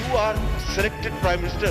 You are selected Prime Minister,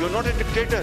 You are not a dictator.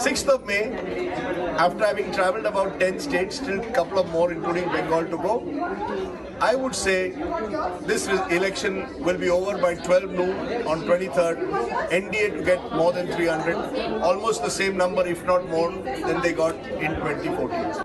6th of May, after having travelled about 10 states, still a couple of more including Bengal to go, I would say this election will be over by 12 noon on 23rd. NDA to get more than 300, almost the same number if not more than they got in 2014.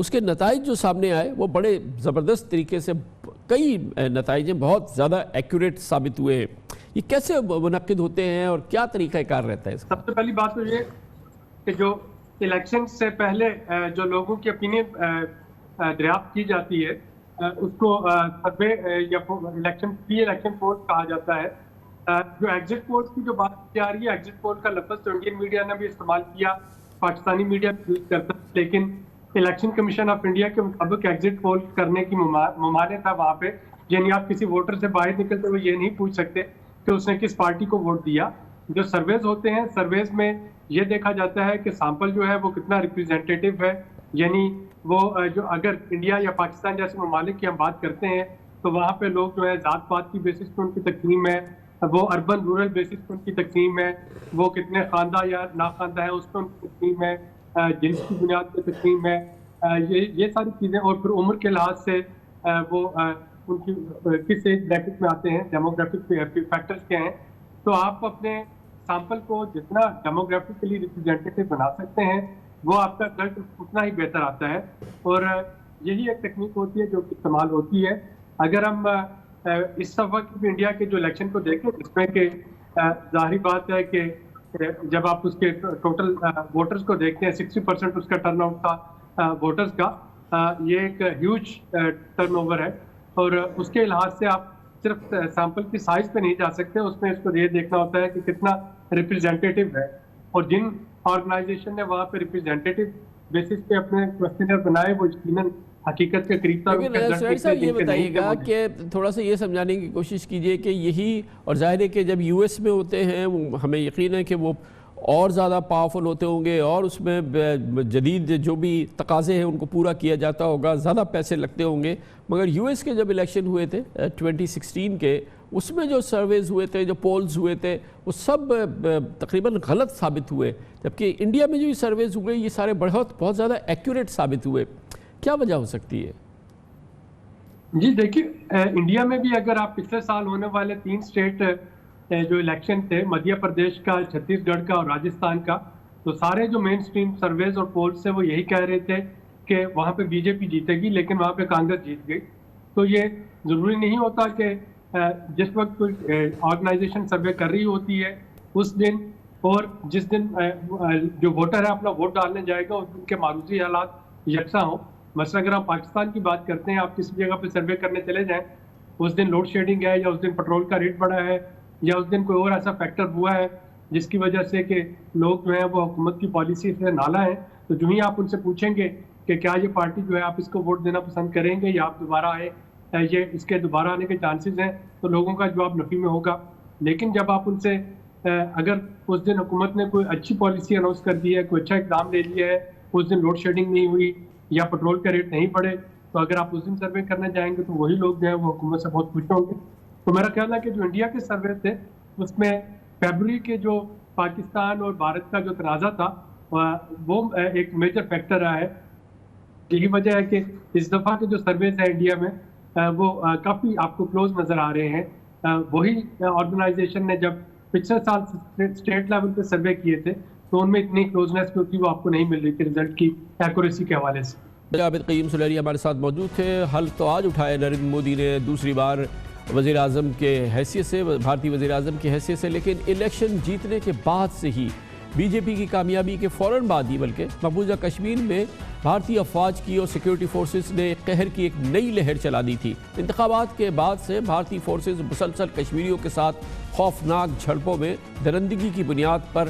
اس کے نتائج جو سامنے آئے وہ بڑے زبردست طریقے سے کئی نتائج بہت زیادہ ایکوریٹ ثابت ہوئے ہیں. یہ کیسے منعقد ہوتے ہیں اور کیا طریقہ کار رہتا ہے اس کا؟ سب سے پہلی بات تو یہ کہ جو الیکشن سے پہلے جو لوگوں کی اپینین دریافت کی جاتی ہے اس کو سروے یا پری الیکشن پول کہا جاتا ہے. جو ایگزٹ پول کی جو بات کی جا رہی ہے، ایگزٹ پول کا لفظ تو انڈین میڈیا نے بھی استعمال کیا، پاکستانی میڈیا بھی یوز کرتا ہے، لیکن الیکشن کمیشن آف انڈیا کے مطابق ایگزٹ پول کرنے کی ممانعت ہے وہاں پہ. یعنی آپ کسی ووٹر سے باہر نکلتے ہوئے یہ نہیں پوچھ سکتے کہ اس نے کس پارٹی کو ووٹ دیا. جو سرویز ہوتے ہیں، سرویز میں یہ دیکھا جاتا ہے کہ سیمپل جو ہے وہ کتنا ریپرزینٹیٹیو ہے. یعنی وہ جو اگر انڈیا یا پاکستان جیسے ممالک کی ہم بات کرتے ہیں تو وہاں پہ لوگ جو ہے ذات پات کی بیسس پہ ان کی تقسیم ہے، وہ اربن رورل بیسس پہ ان کی تقسیم ہے، وہ کتنے خواندہ یا ناخواندہ ہیں اس پہ ان کی تقسیم ہے، جنس کی بنیاد پہ تقسیم ہے، یہ ساری چیزیں. اور پھر عمر کے لحاظ سے وہ ان کی کس ایج بریکٹ میں آتے ہیں، ڈیموگرافک فیکٹرز کیا ہیں. تو آپ اپنے سیمپل کو جتنا ڈیموگرافکلی ریپرزینٹیٹیو بنا سکتے ہیں وہ آپ کا رزلٹ اتنا ہی بہتر آتا ہے. اور یہی ایک ٹیکنیک ہوتی ہے جو استعمال ہوتی ہے. اگر ہم اس دفعہ کی انڈیا کے جو الیکشن کو دیکھیں اس میں کہ ظاہری بات ہے کہ جب آپ اس کے ٹوٹل ووٹرز کو دیکھتے ہیں 60% اس کا ٹرن آؤٹ تھا ووٹرز کا. یہ ایک ہیوج ٹرن اوور ہے. اور اس کے لحاظ سے آپ صرف سیمپل کی سائز پہ نہیں جا سکتے، اس میں اس کو یہ دیکھنا ہوتا ہے کہ کتنا ریپرزینٹیٹیو ہے. اور جن آرگنائزیشن نے وہاں پہ ریپرزینٹیٹیو بیسس پہ اپنے کوسچنر بنائے وہ یقیناً حقیقت کے قریب تھا. لیکن صاحب یہ بتائیے گا کہ تھوڑا سا یہ سمجھانے کی کوشش کیجئے کہ یہی، اور ظاہر ہے کہ جب یو ایس میں ہوتے ہیں ہمیں یقین ہے کہ وہ اور زیادہ پاورفل ہوتے ہوں گے اور اس میں جدید جو بھی تقاضے ہیں ان کو پورا کیا جاتا ہوگا، زیادہ پیسے لگتے ہوں گے. مگر یو ایس کے جب الیکشن ہوئے تھے 2016 کے، اس میں جو سرویز ہوئے تھے، جو پولز ہوئے تھے، وہ سب تقریباً غلط ثابت ہوئے. جبکہ انڈیا میں جو یہ سرویز ہوئے یہ سارے بہت زیادہ ایکوریٹ ثابت ہوئے. کیا وجہ ہو سکتی ہے؟ جی دیکھیے، انڈیا میں بھی اگر آپ پچھلے سال ہونے والے 3 اسٹیٹ جو الیکشن تھے، مدھیہ پردیش کا، چھتیس گڑھ کا اور راجستھان کا، تو سارے جو مین سٹریم سرویز اور پولز سے وہ یہی کہہ رہے تھے کہ وہاں پہ بی جے پی جیتے گی لیکن وہاں پہ کانگریس جیت گئی. تو یہ ضروری نہیں ہوتا کہ جس وقت کوئی آرگنائزیشن سروے کر رہی ہوتی ہے اس دن اور جس دن جو ووٹر ہے اپنا ووٹ ڈالنے جائے گا اس دن کے معروضی حالات یکساں ہوں. مثلا اگر ہم پاکستان کی بات کرتے ہیں، آپ کسی جگہ پہ سروے کرنے چلے جائیں، اس دن لوڈ شیڈنگ ہے یا اس دن پیٹرول کا ریٹ بڑھا ہے یا اس دن کوئی اور ایسا فیکٹر ہوا ہے جس کی وجہ سے کہ لوگ جو ہیں وہ حکومت کی پالیسی سے نالا ہیں، تو جو ہی آپ ان سے پوچھیں گے کہ کیا یہ پارٹی جو ہے آپ اس کو ووٹ دینا پسند کریں گے یا آپ دوبارہ آئے، یہ اس کے دوبارہ آنے کے چانسز ہیں، تو لوگوں کا جواب نفی میں ہوگا. لیکن جب آپ ان سے اگر اس دن حکومت نے کوئی اچھی پالیسی اناؤنس کر دی ہے، کوئی اچھا اقدام لے لیا ہے، اس دن لوڈ شیڈنگ نہیں ہوئی یا پیٹرول کا ریٹ نہیں بڑھے، تو اگر آپ اس دن سروے کرنے جائیں گے تو وہی لوگ جو ہیں وہ حکومت سے بہت خوش ہوں گے. تو میرا خیال ہے کہ جو انڈیا کے سروے تھے اس میں فیبرری کے جو پاکستان اور بھارت کا جو تنازع تھا وہ ایک میجر فیکٹر رہا ہے. یہی وجہ ہے کہ اس دفعہ کے جو سرویز ہیں انڈیا میں وہ کافی آپ کو کلوز نظر آ رہے ہیں. وہی آرگنائزیشن نے جب پچھلے سال اسٹیٹ لیول پہ سروے کیے تھے تو ان میں اتنی کلوزنس جو تھی وہ آپ کو نہیں مل رہی تھی رزلٹ کی ایکوریسی کے حوالے سے. عابد قیوم سلیری ہمارے ساتھ موجود تھے. حل تو آج اٹھائے نریندر مودی نے دوسری بار وزیر اعظم کے حیثیت سے، بھارتی وزیر اعظم کی حیثیت سے، لیکن الیکشن جیتنے کے بعد سے ہی بی جے پی کی کامیابی کے فوراً بعد ہی بلکہ مقبوضہ کشمیر میں بھارتی افواج کی اور سیکیورٹی فورسز نے قہر کی ایک نئی لہر چلا دی تھی. انتخابات کے بعد سے بھارتی فورسز مسلسل کشمیریوں کے ساتھ خوفناک جھڑپوں میں درندگی کی بنیاد پر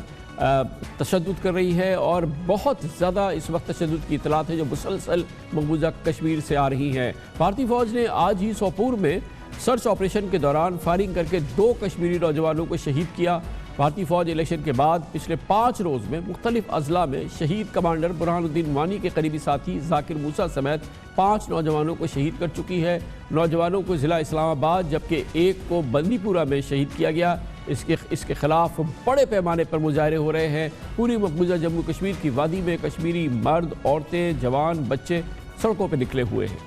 تشدد کر رہی ہے اور بہت زیادہ اس وقت تشدد کی اطلاعات ہیں جو مسلسل مقبوضہ کشمیر سے آ رہی ہیں. بھارتی فوج نے آج ہی سوپور میں سرچ آپریشن کے دوران فائرنگ کر کے 2 کشمیری نوجوانوں کو شہید کیا. بھارتی فوج الیکشن کے بعد پچھلے 5 روز میں مختلف اضلاع میں شہید کمانڈر برہان الدین وانی کے قریبی ساتھی ذاکر موسیٰ سمیت 5 نوجوانوں کو شہید کر چکی ہے. نوجوانوں کو ضلع اسلام آباد جبکہ ایک کو بندی پورہ میں شہید کیا گیا. اس کے خلاف بڑے پیمانے پر مظاہرے ہو رہے ہیں. پوری مقبوضہ جموں کشمیر کی وادی میں کشمیری مرد، عورتیں، جوان، بچے سڑکوں پہ نکلے ہوئے ہیں.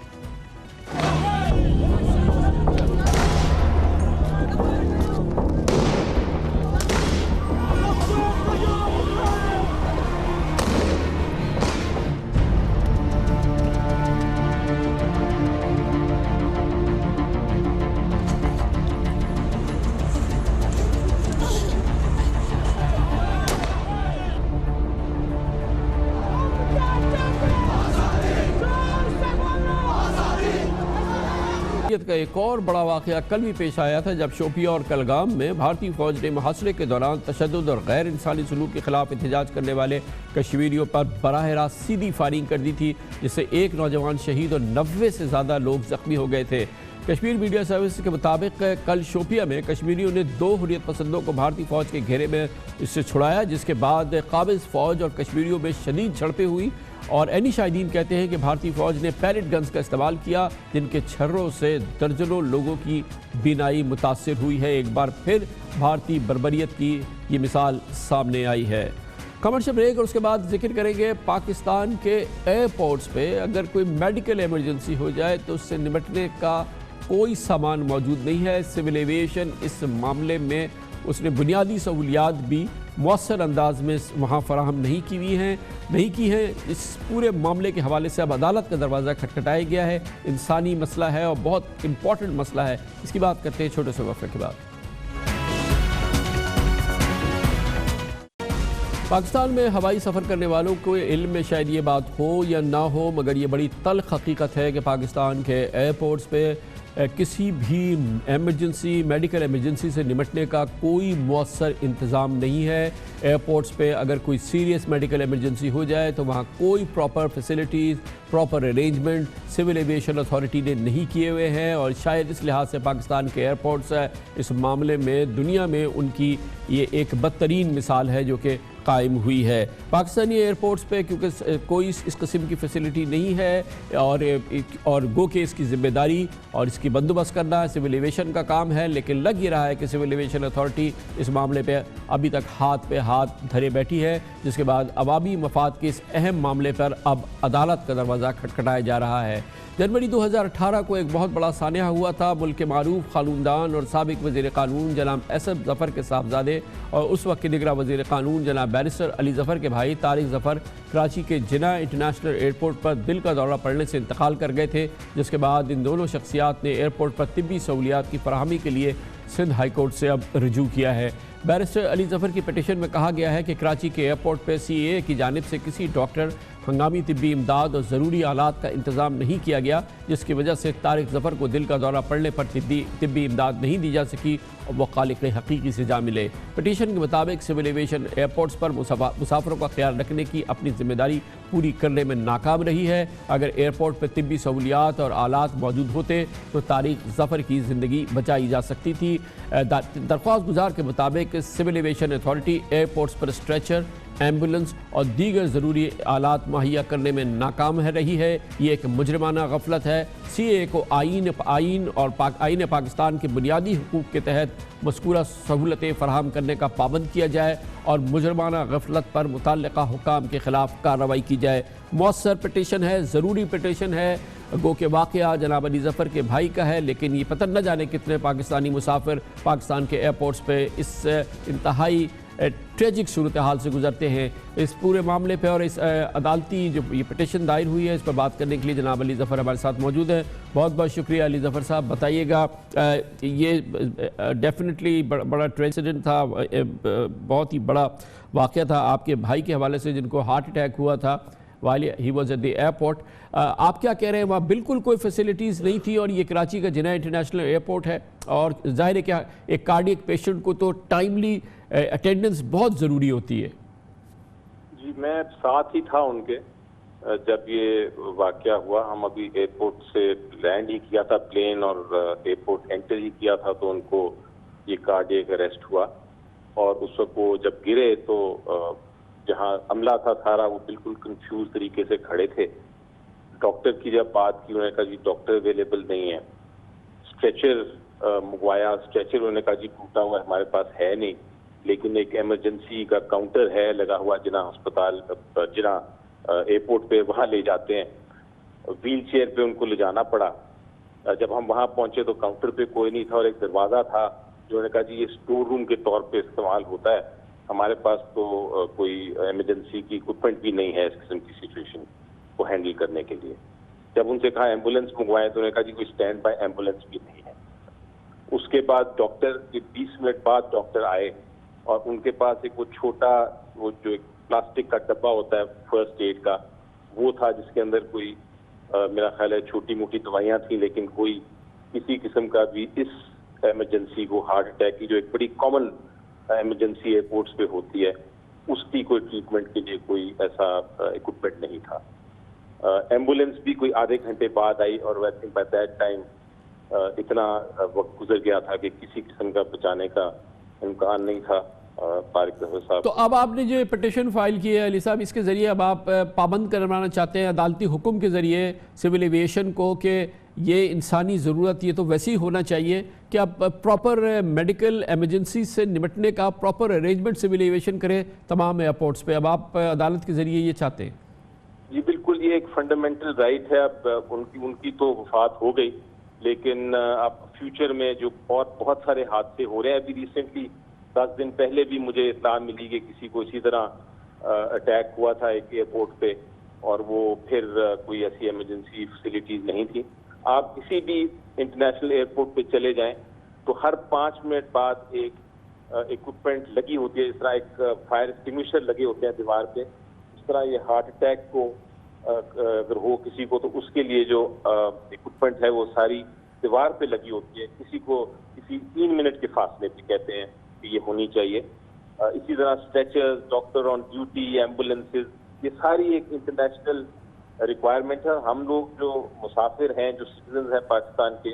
ایک اور بڑا واقعہ کل بھی پیش آیا تھا، جب شوپیاں اور کلگام میں بھارتی فوج نے محاصرے کے دوران تشدد اور غیر انسانی سلوک کے خلاف احتجاج کرنے والے کشمیریوں پر براہ راست سیدھی فائرنگ کر دی تھی، جس سے ایک نوجوان شہید اور 90 سے زیادہ لوگ زخمی ہو گئے تھے۔ کشمیر میڈیا سروس کے مطابق کل شوپیاں میں کشمیریوں نے 2 حریت پسندوں کو بھارتی فوج کے گھیرے میں اس سے چھڑایا، جس کے بعد قابض فوج اور کشمیریوں میں شدید جھڑپیں ہوئی، اور عینی شاہدین کہتے ہیں کہ بھارتی فوج نے پیلٹ گنز کا استعمال کیا، جن کے چھروں سے درجنوں لوگوں کی بینائی متاثر ہوئی ہے۔ ایک بار پھر بھارتی بربریت کی یہ مثال سامنے آئی ہے۔ کمرشل بریک اور اس کے بعد ذکر کریں گے پاکستان کے ایئرپورٹس پہ اگر کوئی میڈیکل ایمرجنسی ہو جائے تو اس سے نمٹنے کا کوئی سامان موجود نہیں ہے۔ سول ایویشن اس معاملے میں اس نے بنیادی سہولیات بھی مؤثر انداز میں وہاں فراہم نہیں کی ہیں۔ اس پورے معاملے کے حوالے سے اب عدالت کا دروازہ کھٹکھٹایا گیا ہے۔ انسانی مسئلہ ہے اور بہت امپورٹنٹ مسئلہ ہے، اس کی بات کرتے ہیں چھوٹے سے وقفے کے بعد۔ پاکستان میں ہوائی سفر کرنے والوں کو علم میں شاید یہ بات ہو یا نہ ہو، مگر یہ بڑی تلخ حقیقت ہے کہ پاکستان کے ایئرپورٹس پہ کسی بھی ایمرجنسی میڈیکل ایمرجنسی سے نمٹنے کا کوئی مؤثر انتظام نہیں ہے۔ ایئرپورٹس پہ اگر کوئی سیریس میڈیکل ایمرجنسی ہو جائے تو وہاں کوئی proper facilities, proper arrangement civil aviation authority نے نہیں کیے ہوئے ہیں، اور شاید اس لحاظ سے پاکستان کے ایئرپورٹس اس معاملے میں دنیا میں ان کی یہ ایک بدترین مثال ہے جو کہ قائم ہوئی ہے۔ پاکستانی ایئرپورٹس پہ کیونکہ کوئی اس قسم کی فیسلٹی نہیں ہے اور گو کہ اس کی ذمہ داری اور اس کی بندوبست کرنا سول ایویشن کا کام ہے، لیکن لگ یہ رہا ہے کہ سول ایویشن اتھارٹی اس معاملے پہ ابھی تک ہاتھ پہ ہاتھ دھرے بیٹھی ہے، جس کے بعد عوامی مفاد کے اس اہم معاملے پر اب عدالت کا دروازہ کھٹکھٹایا جا رہا ہے۔ جنوری 2018 کو ایک بہت بڑا سانحہ ہوا تھا۔ ملک کے معروف خالوندان اور سابق وزیر قانون جناب اسد ظفر کے صاحبزادے اور اس وقت کے نگراں وزیر قانون جناب بیرسٹر علی ظفر کے بھائی طارق ظفر کراچی کے جناح انٹرنیشنل ایئرپورٹ پر دل کا دورہ پڑنے سے انتقال کر گئے تھے، جس کے بعد ان دونوں شخصیات نے ایئرپورٹ پر طبی سہولیات کی فراہمی کے لیے سندھ ہائی کورٹ سے اب رجوع کیا ہے۔ بیرسٹر علی ظفر کی پٹیشن میں کہا گیا ہے کہ کراچی کے ایئرپورٹ پہ CAA کی جانب سے کسی ڈاکٹر، ہنگامی طبی امداد اور ضروری آلات کا انتظام نہیں کیا گیا، جس کی وجہ سے طارق ظفر کو دل کا دورہ پڑنے پر طبی امداد نہیں دی جا سکی اور وہ خالق حقیقی سے جا ملے۔ پٹیشن کے مطابق سول ایویشن ایئرپورٹس پر مسافروں کا خیال رکھنے کی اپنی ذمہ داری پوری کرنے میں ناکام رہی ہے۔ اگر ایئرپورٹ پر طبی سہولیات اور آلات موجود ہوتے تو طارق ظفر کی زندگی بچائی جا سکتی تھی۔ درخواست گزار کے مطابق سول ایویشن اتھارٹی ایئرپورٹس پر اسٹریچر، ایمبولنس اور دیگر ضروری آلات مہیا کرنے میں ناکام رہی ہے۔ یہ ایک مجرمانہ غفلت ہے۔ CAA کو آئین پاکستان کے بنیادی حقوق کے تحت مذکورہ سہولتیں فراہم کرنے کا پابند کیا جائے اور مجرمانہ غفلت پر متعلقہ حکام کے خلاف کارروائی کی جائے۔ مؤثر پٹیشن ہے، ضروری پٹیشن ہے، گو کہ واقعہ جناب علی ظفر کے بھائی کا ہے، لیکن یہ پتہ نہ جانے کتنے پاکستانی مسافر پاکستان کے ایئرپورٹس پہ اس انتہائی ٹریجک صورتحال سے گزرتے ہیں۔ اس پورے معاملے پہ اور اس عدالتی جو یہ پٹیشن دائر ہوئی ہے اس پر بات کرنے کے لیے جناب علی ظفر ہمارے ساتھ موجود ہیں۔ بہت بہت شکریہ علی ظفر صاحب۔ بتائیے گا، یہ ڈیفینیٹلی بڑا ٹریجڈی تھا، بہت ہی بڑا واقعہ تھا آپ کے بھائی کے حوالے سے جن کو ہارٹ اٹیک ہوا تھا while he was at the airport۔ آپ کیا کہہ رہے ہیں؟ وہاں بالکل کوئی فیسلٹیز نہیں تھی اور یہ کراچی کا جناح انٹرنیشنل ایئرپورٹ ہے اور ظاہر ہے کہ ایک کارڈیک پیشنٹ کو تو ٹائملی اٹینڈنس بہت ضروری ہوتی ہے۔ جی میں ساتھ ہی تھا ان کے جب یہ واقعہ ہوا۔ ہم ابھی ایئرپورٹ سے لینڈ ہی کیا تھا پلین اور ایئرپورٹ انٹر ہی کیا تھا تو ان کو یہ کارڈیک اریسٹ ہوا، اور اس وقت وہ جب گرے تو جہاں عملہ تھا سارا وہ بالکل کنفیوز طریقے سے کھڑے تھے۔ ڈاکٹر کی جب بات کی انہوں نے کہا جی ڈاکٹر اویلیبل نہیں ہے۔ اسٹریچر منگوایا، اسٹریچر انہوں نے کہا جی ٹوٹا ہوا ہمارے پاس ہے نہیں، لیکن ایک ایمرجنسی کا کاؤنٹر ہے لگا ہوا جناح ہسپتال جناح ایئرپورٹ پہ، وہاں لے جاتے ہیں۔ ویل چیئر پہ ان کو لے جانا پڑا۔ جب ہم وہاں پہنچے تو کاؤنٹر پہ کوئی نہیں تھا اور ایک دروازہ تھا جو انہوں نے کہا جی یہ اسٹور روم کے طور پہ استعمال ہوتا ہے، ہمارے پاس تو کوئی ایمرجنسی کی اکوپمنٹ بھی نہیں ہے اس قسم کی سچویشن کو ہینڈل کرنے کے لیے۔ جب ان سے کہا ایمبولینس منگوائے تو انہوں نے کہا جی کوئی اسٹینڈ بائی ایمبولینس بھی نہیں ہے۔ اس کے بعد ڈاکٹر 20 منٹ بعد ڈاکٹر آئے اور ان کے پاس ایک وہ چھوٹا وہ جو ایک پلاسٹک کا ڈبہ ہوتا ہے فرسٹ ایڈ کا وہ تھا، جس کے اندر کوئی میرا خیال ہے چھوٹی موٹی دوائیاں تھیں لیکن کوئی کسی قسم کا بھی اس ایمرجنسی کو، ہارٹ اٹیک کی جو ایک بڑی کامن ایمرجنسی ایئرپورٹس پہ ہوتی ہے، اس کی کوئی ٹریٹمنٹ کے لیے کوئی ایسا اکوپمنٹ نہیں تھا. ایمبولینس بھی کوئی آدھے گھنٹے بعد آئی اور I think by that time اتنا وقت گزر گیا تھا کہ کسی قسم کا بچانے کا امکان نہیں تھا. طارق ظفر صاحب، تو اب آپ نے جو پٹیشن فائل کی ہے علی صاحب، اس کے ذریعے اب آپ پابند کروانا چاہتے ہیں عدالتی حکم کے ذریعے سول ایویشن کو کہ یہ انسانی ضرورت یہ تو ویسے ہی ہونا چاہیے کہ اب پراپر میڈیکل ایمرجنسی سے نمٹنے کا پراپر ارینجمنٹ سول ایویشن کرے تمام ایئرپورٹس پہ، اب آپ عدالت کے ذریعے یہ چاہتے ہیں؟ جی بالکل، یہ ایک فنڈامنٹل رائٹ ہے. اب ان کی تو وفات ہو گئی، لیکن اب فیوچر میں جو بہت سارے حادثے ہو رہے ہیں. ابھی ریسنٹلی 10 دن پہلے بھی مجھے اطلاع ملی کہ کسی کو اسی طرح اٹیک ہوا تھا ایک ایئرپورٹ پہ، اور وہ پھر کوئی ایسی ایمرجنسی فیسلٹیز نہیں تھی. آپ کسی بھی انٹرنیشنل ایئرپورٹ پہ چلے جائیں تو ہر 5 منٹ بعد ایک اکوپمنٹ لگی ہوتی ہے، جس طرح ایک فائر ایکسٹنگوشر لگے ہوتے ہیں دیوار پہ، اس طرح یہ ہارٹ اٹیک کو اگر ہو کسی کو تو اس کے لیے جو اکوپمنٹ ہے وہ ساری دیوار پہ لگی ہوتی ہے. کسی کو کسی 3 منٹ کے فاصلے پہ کہتے ہیں کہ یہ ہونی چاہیے. اسی طرح اسٹریچرز، ڈاکٹر آن ڈیوٹی، ایمبولینسز، یہ ساری ایک انٹرنیشنل ریکوائرمنٹ ہے. ہم لوگ جو مسافر ہیں، جو سٹیزنز ہیں پاکستان کے،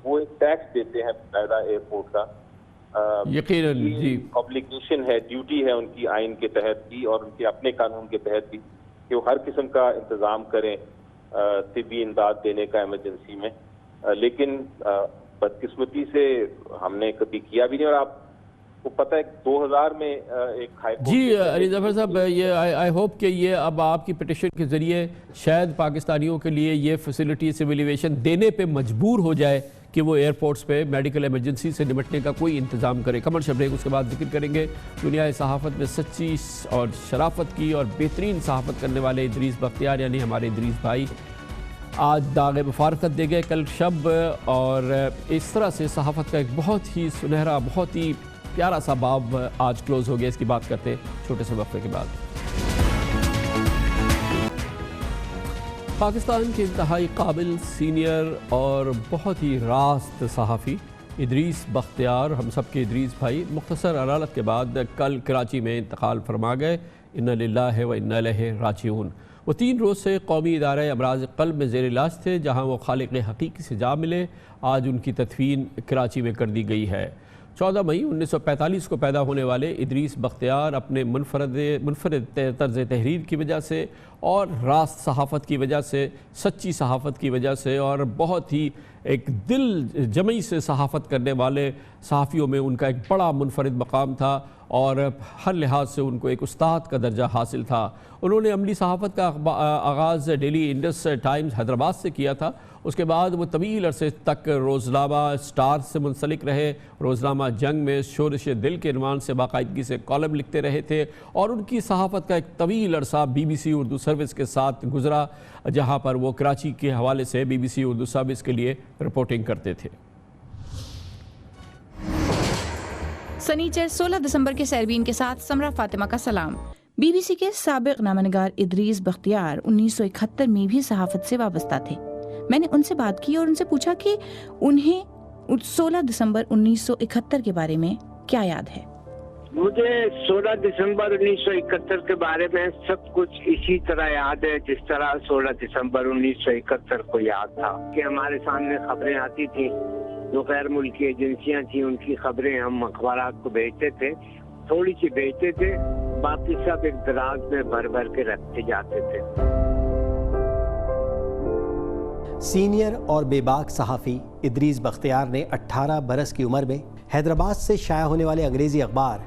وہ ایک ٹیکس دیتے ہیں باقاعدہ ایئرپورٹ کا. یقیناً جی آبلیگیشن ہے، ڈیوٹی ہے ان کی آئین کے تحت بھی اور ان کے اپنے قانون کے تحت بھی کہ وہ ہر قسم کا انتظام کریں طبی امداد دینے کا ایمرجنسی میں. لیکن بدقسمتی سے ہم نے کبھی کیا بھی نہیں. اور آپ کو پتہ ہے 2000 میں ایک جی علی ظفر صاحب، یہ آئی ہوپ کہ یہ اب آپ کی پٹیشن کے ذریعے شاید پاکستانیوں کے لیے یہ فیسلٹی سول ایویشن دینے پہ مجبور ہو جائے کہ وہ ایئرپورٹس پہ میڈیکل ایمرجنسی سے نمٹنے کا کوئی انتظام کرے. کمرشل بریک، اس کے بعد ذکر کریں گے دنیا صحافت میں سچی اور شرافت کی اور بہترین صحافت کرنے والے ادریس بختیار، یعنی ہمارے ادریس بھائی آج داغ مفارقت دے گئے کل شب، اور اس طرح سے صحافت کا ایک بہت ہی سنہرا، بہت ہی پیارا سا باب آج کلوز ہو گیا. اس کی بات کرتے ہیں چھوٹے سے وقفے کے بعد. پاکستان کے انتہائی قابل، سینئر اور بہت ہی راست صحافی ادریس بختیار، ہم سب کے ادریس بھائی، مختصر عدالت کے بعد کل کراچی میں انتقال فرما گئے. انا للہ و انا الیہ راجعون. وہ 3 روز سے قومی ادارہ امراض قلب میں زیر علاج تھے، جہاں وہ خالق حقیقی سے جا ملے. آج ان کی تدفین کراچی میں کر دی گئی ہے. 14 مئی 1945 کو پیدا ہونے والے ادریس بختیار اپنے منفرد طرز تحریر کی وجہ سے اور راست صحافت کی وجہ سے، سچی صحافت کی وجہ سے، اور بہت ہی ایک دل جمعی سے صحافت کرنے والے صحافیوں میں ان کا ایک بڑا منفرد مقام تھا، اور ہر لحاظ سے ان کو ایک استاد کا درجہ حاصل تھا. انہوں نے عملی صحافت کا آغاز ڈیلی انڈس ٹائمز حیدرآباد سے کیا تھا. اس کے بعد وہ طویل عرصے تک روزنامہ اسٹار سے منسلک رہے. روزنامہ جنگ میں شورش دل کے عنوان سے باقاعدگی سے کالم لکھتے رہے تھے، اور ان کی صحافت کا ایک طویل عرصہ BBC اردو سروس کے ساتھ گزرا، جہاں پر وہ کراچی کے حوالے سے BBC اردو سروس کے لیے رپورٹنگ کرتے تھے. سنیچر 16 دسمبر کے سیربین کے ساتھ سمرہ فاطمہ کا سلام. BBC کے سابق نامہ نگار ادریس بختیار 1971 میں بھی صحافت سے وابستہ تھے. میں نے ان سے بات کی اور ان سے پوچھا کہ انہیں 16 دسمبر 1971 کے بارے میں کیا یاد ہے. مجھے 16 دسمبر 1971 کے بارے میں سب کچھ اسی طرح یاد ہے جس طرح 16 دسمبر 1971 کو یاد تھا کہ ہمارے سامنے خبریں آتی تھیں، جو غیر ملکی ایجنسیاں تھیں ان کی خبریں ہم اخبارات کو بھیجتے تھے، تھوڑی سی بھیجتے تھے، باقی سب ایک دراز میں بھر بھر کے رکھتے جاتے تھے. سینئر اور بے باک صحافی ادریس بختیار نے 18 برس کی عمر میں حیدرآباد سے شائع ہونے والے انگریزی اخبار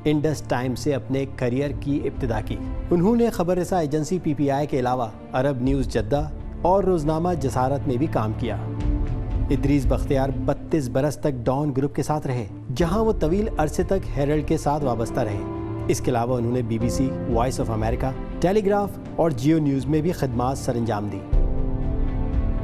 انڈس ٹائم سے اپنے کیریئر کی ابتدا کی. انہوں نے خبر رساں ایجنسی PPI کے علاوہ عرب نیوز جدہ اور روزنامہ جسارت میں بھی کام کیا. ادریس بختیار 32 برس تک ڈان گروپ کے ساتھ رہے، جہاں وہ طویل عرصے تک ہیرلڈ کے ساتھ وابستہ رہے. اس کے علاوہ انہوں نے BBC، Voice of America, Telegraph اور جیو نیوز میں بھی خدمات سر انجام دی.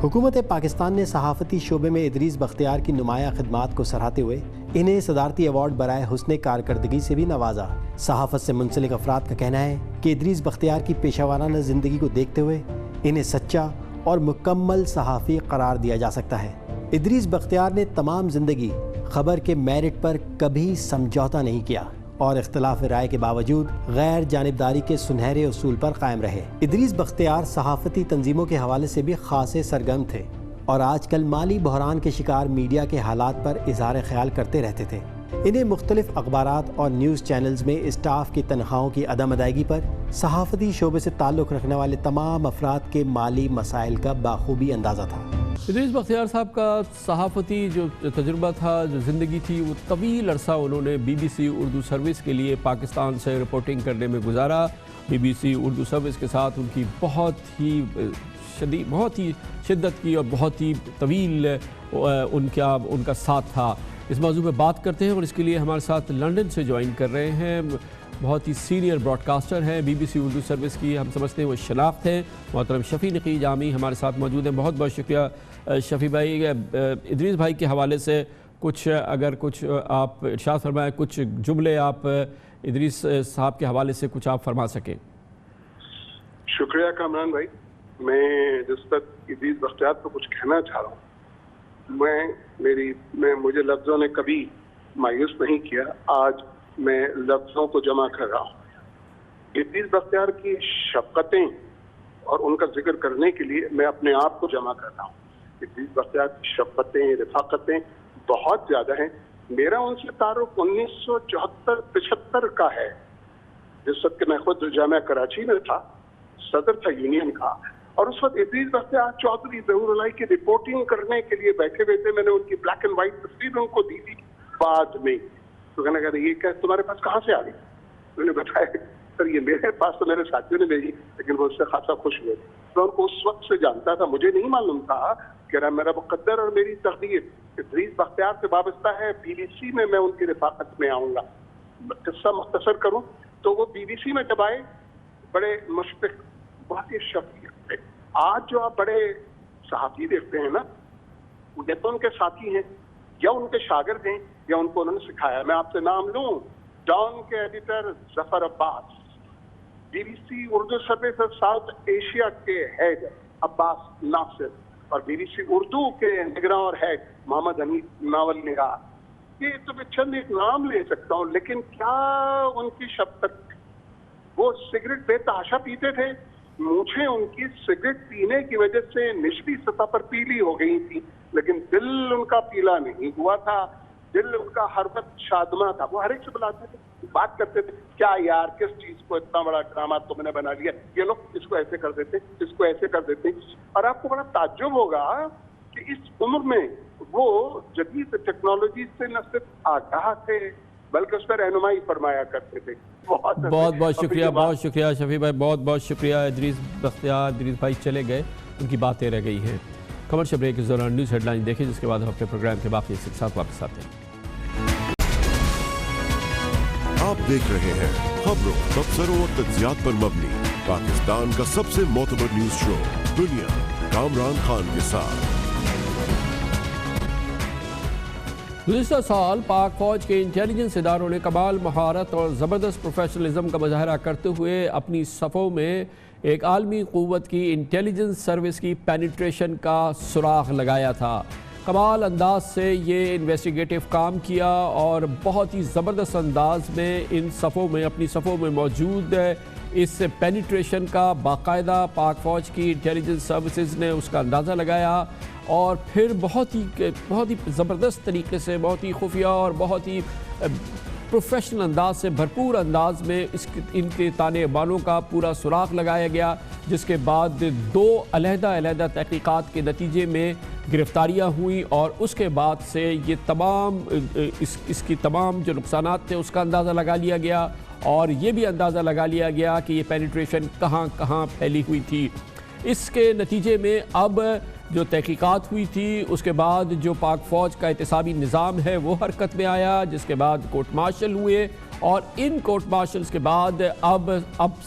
حکومت پاکستان نے صحافتی شعبے میں ادریس بختیار کی نمایاں خدمات کو سراہتے ہوئے انہیں صدارتی ایوارڈ برائے حسن کارکردگی سے بھی نوازا. صحافت سے منسلک افراد کا کہنا ہے کہ ادریس بختیار کی پیشہ ورانہ زندگی کو دیکھتے ہوئے انہیں سچا اور مکمل صحافی قرار دیا جا سکتا ہے. ادریس بختیار نے تمام زندگی خبر کے میرٹ پر کبھی سمجھوتا نہیں کیا اور اختلاف رائے کے باوجود غیر جانبداری کے سنہرے اصول پر قائم رہے۔ ادریس بختیار صحافتی تنظیموں کے حوالے سے بھی خاصے سرگرم تھے اور آج کل مالی بحران کے شکار میڈیا کے حالات پر اظہار خیال کرتے رہتے تھے۔ انہیں مختلف اخبارات اور نیوز چینلز میں اسٹاف کی تنخواہوں کی عدم ادائیگی پر صحافتی شعبے سے تعلق رکھنے والے تمام افراد کے مالی مسائل کا بخوبی اندازہ تھا۔ ادریس بختیار صاحب کا صحافتی جو تجربہ تھا، جو زندگی تھی، وہ طویل عرصہ انہوں نے BBC اردو سروس کے لیے پاکستان سے رپورٹنگ کرنے میں گزارا۔ BBC اردو سروس کے ساتھ ان کی بہت ہی شدت کی اور بہت ہی طویل ان کا ساتھ تھا۔ اس موضوع پہ بات کرتے ہیں اور اس کے لیے ہمارے ساتھ لندن سے جوائن کر رہے ہیں بہت ہی سینئر براڈ کاسٹر ہیں BBC اردو سروس کی، ہم سمجھتے ہیں وہ شناخت ہے، محترم شفیع نقی جامی ہمارے ساتھ موجود ہیں۔ بہت بہت شکریہ شفیع بھائی۔ ادریس بھائی کے حوالے سے کچھ آپ ارشاد فرمائیں، کچھ جملے آپ ادریس صاحب کے حوالے سے کچھ آپ فرما سکیں۔ شکریہ کامران بھائی۔ میں جس تک ادریس بختیار کو کچھ کہنا چاہ رہا ہوں، مجھے لفظوں نے کبھی مایوس نہیں کیا۔ آج میں لفظوں کو جمع کر رہا ہوں۔ ادریس بختیار کی شفقتیں اور ان کا ذکر کرنے کے لیے میں اپنے آپ کو جمع کر رہا ہوں۔ ادریس بختیار کی شفقتیں، رفاقتیں بہت زیادہ ہیں۔ میرا ان سے تعارف 1974-75 کا ہے، جس وقت کہ میں خود جامعہ کراچی میں تھا، صدر تھا یونین کا، اور اس وقت ادریس بختیار چودھری ظہور الہی کی رپورٹنگ کرنے کے لیے بیٹھے ہوئے تھے۔ میں نے ان کی بلیک اینڈ وائٹ تصویر ان کو دی تھی بعد میں، تو کہنے لگا یہ کہ تمہارے پاس کہاں سے آ گئی؟ میں نے بتایا سر یہ میرے پاس تو میرے ساتھیوں نے بھیجی، لیکن وہ اس سے خاصا خوش ہوئے۔ میں ان کو اس وقت سے جانتا تھا، مجھے نہیں معلوم تھا کہ میرا مقدر اور میری تقدیر ادریس بختیار سے وابستہ ہے۔ BBC میں ان کی رفاقت میں آؤں گا۔ قصہ مختصر کروں تو وہ BBC میں جب آئے بڑے مشفق، بہت ہی شفیق تھے۔ آج جو آپ بڑے صحافی دیکھتے ہیں نا، یا تو ان کے ساتھی ہیں یا ان کے شاگرد ہیں یا ان کو انہوں نے سکھایا۔ میں آپ سے نام لوں، ڈان کے ایڈیٹر ظفر عباس، BBC Urdu service south Asia کے ہیڈ عباس ناصر، اور BBC اردو کے نگراں اور ہیڈ محمد حنیف ناول نگار۔ یہ تو میں چند ایک نام لے سکتا ہوں، لیکن کیا ان کی شفقت! وہ سگریٹ بے تحاشا پیتے تھے، مجھے ان کی سگریٹ پینے کی وجہ سے نچلی سطح پر پیلی ہو گئی تھی، لیکن دل ان کا پیلا نہیں ہوا تھا، دل ان کا ہر وقت شادماں تھا۔ وہ ہر ایک سے بلاتے تھے، بات کرتے تھے، کیا یار کس چیز کو اتنا بڑا ڈرامہ تم نے بنا لیا، یہ لوگ اس کو ایسے کر دیتے، اس کو ایسے کر دیتے۔ اور آپ کو بڑا تعجب ہوگا کہ اس عمر میں وہ جدید ٹیکنالوجی سے نہ صرف آگاہ تھے بلکہ اس پر رہنمائی فرمایا کرتے تھے۔ بہت شکریہ شفیع بھائی، بہت شکریہ۔ ادریس بختیار، ادریس بھائی چلے گئے، ان کی باتیں رہ گئی ہیں۔ کمرشل بریک کے دوران نیوز ہیڈ لائن دیکھیں، جس کے بعد ہم اپنے پروگرام کے باقی کے ساتھ واپس آتے ہیں۔ آپ دیکھ رہے ہیں خبروں، تبصروں اور تجزیات پر مبنی پاکستان کا سب سے معتبر نیوز شو دنیا، کامران خان کے ساتھ۔ گزشتہ سال پاک فوج کے انٹیلیجنس اداروں نے کمال مہارت اور زبردست پروفیشنلزم کا مظاہرہ کرتے ہوئے اپنی صفوں میں ایک عالمی قوت کی انٹیلیجنس سروس کی پینیٹریشن کا سراغ لگایا تھا۔ کمال انداز سے یہ انویسٹیگیٹو کام کیا اور بہت ہی زبردست انداز میں ان صفوں میں، اپنی صفوں میں موجود اس پینیٹریشن کا باقاعدہ پاک فوج کی انٹیلیجنس سروسز نے اس کا اندازہ لگایا، اور پھر بہت ہی زبردست طریقے سے، بہت ہی خفیہ اور بہت ہی پروفیشنل انداز سے، بھرپور انداز میں ان کے تانے بانوں کا پورا سراغ لگایا گیا، جس کے بعد 2 علیحدہ تحقیقات کے نتیجے میں گرفتاریاں ہوئیں، اور اس کے بعد سے یہ تمام اس کی تمام جو نقصانات تھے اس کا اندازہ لگا لیا گیا، اور یہ بھی اندازہ لگا لیا گیا کہ یہ پینیٹریشن کہاں کہاں پھیلی ہوئی تھی۔ اس کے نتیجے میں اب جو تحقیقات ہوئی تھی، اس کے بعد جو پاک فوج کا احتسابی نظام ہے وہ حرکت میں آیا، جس کے بعد کورٹ مارشل ہوئے، اور ان کورٹ مارشلز کے بعد اب